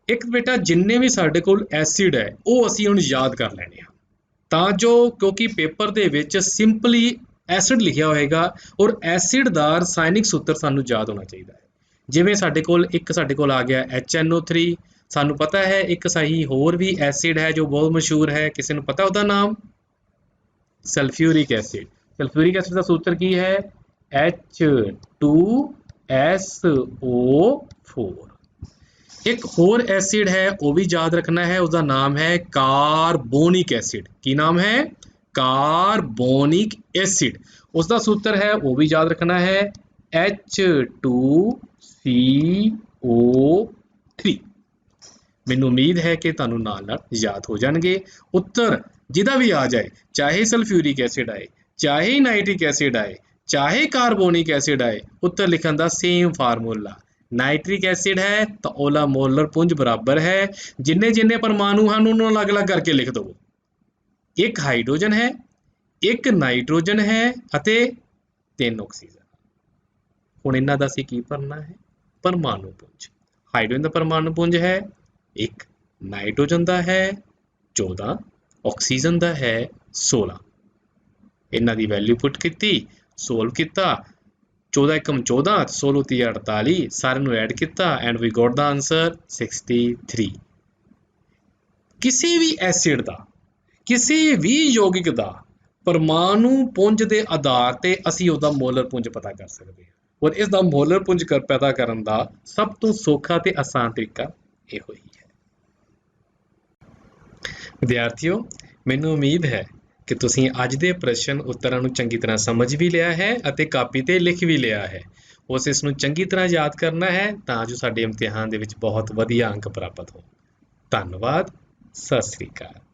ਇੱਕ ਬੇਟਾ ਜਿੰਨੇ ਵੀ ਸਾਡੇ ਕੋਲ ਐਸਿਡ ਹੈ ਉਹ ਅਸੀਂ ਹੁਣ ਯਾਦ ਕਰ ਲੈਣੇ ਆ ਤਾਂ ਜੋ, ਕਿਉਂਕਿ ਪੇਪਰ ਦੇ ਵਿੱਚ ਸਿੰਪਲੀ ਐਸਿਡ ਲਿਖਿਆ ਹੋਏਗਾ ਔਰ ਐਸਿਡ ਦਾ ਰਸਾਇਣਿਕ ਸੂਤਰ ਸਾਨੂੰ ਯਾਦ ਹੋਣਾ ਚਾਹੀਦਾ ਹੈ। ਜਿਵੇਂ ਸਾਡੇ ਕੋਲ ਆ ਗਿਆ HNO3। ਸਾਨੂੰ ਪਤਾ ਹੈ ਇੱਕ ਸਹੀ ਹੋਰ ਵੀ ਐਸਿਡ ਹੈ ਜੋ ਬਹੁਤ ਮਸ਼ਹੂਰ ਹੈ, ਕਿਸੇ ਨੂੰ ਪਤਾ ਉਹਦਾ ਨਾਮ? Sulphuric acid. ਸਲਫਿਊਰਿਕ ਐਸਿਡ ਦਾ ਸੂਤਰ ਕੀ ਹੈ? H2SO4। ਇੱਕ ਹੋਰ ਐਸਿਡ ਹੈ ਉਹ ਵੀ ਯਾਦ ਰੱਖਣਾ ਹੈ, ਉਹਦਾ ਨਾਮ ਹੈ ਕਾਰਬੋਨਿਕ ਐਸਿਡ। ਕੀ ਨਾਮ ਹੈ? ਕਾਰਬੋਨਿਕ ਐਸਿਡ। ਉਸ ਦਾ ਸੂਤਰ ਹੈ ਉਹ ਵੀ ਯਾਦ ਰੱਖਣਾ ਹੈ H2CO3। ਮੈਨੂੰ ਉਮੀਦ ਹੈ ਕਿ ਤੁਹਾਨੂੰ ਨਾਲ ਯਾਦ ਹੋ ਜਾਣਗੇ। ਉੱਤਰ ਜਿਹਦਾ ਵੀ ਆ ਜਾਏ, ਚਾਹੇ ਸਲਫਿਊਰਿਕ ਐਸਿਡ ਆਏ, ਚਾਹੇ ਨਾਈਟ੍ਰਿਕ ਐਸਿਡ ਆਏ, ਚਾਹੇ ਕਾਰਬੋਨਿਕ ਐਸਿਡ ਆਏ, ਉੱਤਰ ਲਿਖਣ ਦਾ ਸੇਮ ਫਾਰਮੂਲਾ। ਨਾਈਟ੍ਰਿਕ ਐਸਿਡ ਹੈ ਤਾਂ ਉਹਦਾ ਮੋਲਰ ਪੁੰਜ ਬਰਾਬਰ ਹੈ, ਜਿੰਨੇ ਜਿੰਨੇ ਪਰਮਾਣੂ ਹਨ ਉਹਨੂੰ ਅਲੱਗ-ਅਲੱਗ ਕਰਕੇ ਲਿਖ ਦਿਓ। ਇੱਕ ਹਾਈਡਰੋਜਨ ਹੈ, ਇੱਕ ਨਾਈਟ੍ਰੋਜਨ ਹੈ ਅਤੇ 3 ਆਕਸੀਜਨ। ਹੁਣ ਇਹਨਾਂ ਦਾ ਅਸੀਂ ਕੀ ਭਰਨਾ ਹੈ? ਪਰਮਾਣੂ ਪੁੰਜ। ਹਾਈਡਰੋਜਨ ਦਾ ਪਰਮਾਣੂ ਪੁੰਜ ਹੈ 1, ਨਾਈਟ੍ਰੋਜਨ ਦਾ ਹੈ 14, ਆਕਸੀਜਨ ਦਾ ਹੈ 16। ਇਹਨਾਂ ਦੀ ਵੈਲਿਊ ਪੁੱਟ ਕੀਤੀ, ਸੋਲਵ ਕੀਤਾ। 14 × 14, 16 × 48, ਸਾਰਿਆਂ ਨੂੰ ਐਡ ਕੀਤਾ ਐਂਡ ਵੀ ਗੋਟ ਦਾ ਆਨਸਰ 63। ਕਿਸੇ ਵੀ ਐਸਿਡ ਦਾ, ਕਿਸੇ ਵੀ ਯੌਗਿਕ ਦਾ ਪਰਮਾਣੂ ਪੁੰਜ ਦੇ ਆਧਾਰ ਤੇ ਅਸੀਂ ਉਹਦਾ ਮੋਲਰ ਪੁੰਜ ਪਤਾ ਕਰ ਸਕਦੇ ਹਾਂ। ਔਰ ਇਸ ਦਾ ਮੋਲਰ ਪੁੰਜ ਪੈਦਾ ਕਰਨ ਦਾ ਸਭ ਤੋਂ ਸੌਖਾ ਤੇ ਆਸਾਨ ਤਰੀਕਾ ਇਹੋ ਹੀ ਹੈ। ਵਿਦਿਆਰਥੀਓ, ਮੈਨੂੰ ਉਮੀਦ ਹੈ ਕਿ ਤੁਸੀਂ ਅੱਜ ਦੇ ਪ੍ਰਸ਼ਨ ਉੱਤਰਾਂ ਨੂੰ ਚੰਗੀ ਤਰ੍ਹਾਂ ਸਮਝ ਵੀ ਲਿਆ ਹੈ ਅਤੇ ਕਾਪੀ ਤੇ ਲਿਖ ਵੀ ਲਿਆ ਹੈ। ਉਸ ਇਸ ਨੂੰ ਚੰਗੀ ਤਰ੍ਹਾਂ ਯਾਦ ਕਰਨਾ ਹੈ ਤਾਂ ਜੋ ਸਾਡੇ ਇਮਤਿਹਾਨ ਦੇ ਵਿੱਚ ਬਹੁਤ ਵਧੀਆ ਅੰਕ ਪ੍ਰਾਪਤ ਹੋਣ। ਧੰਨਵਾਦ। ਸਤਿ ਸ੍ਰੀ ਅਕਾਲ।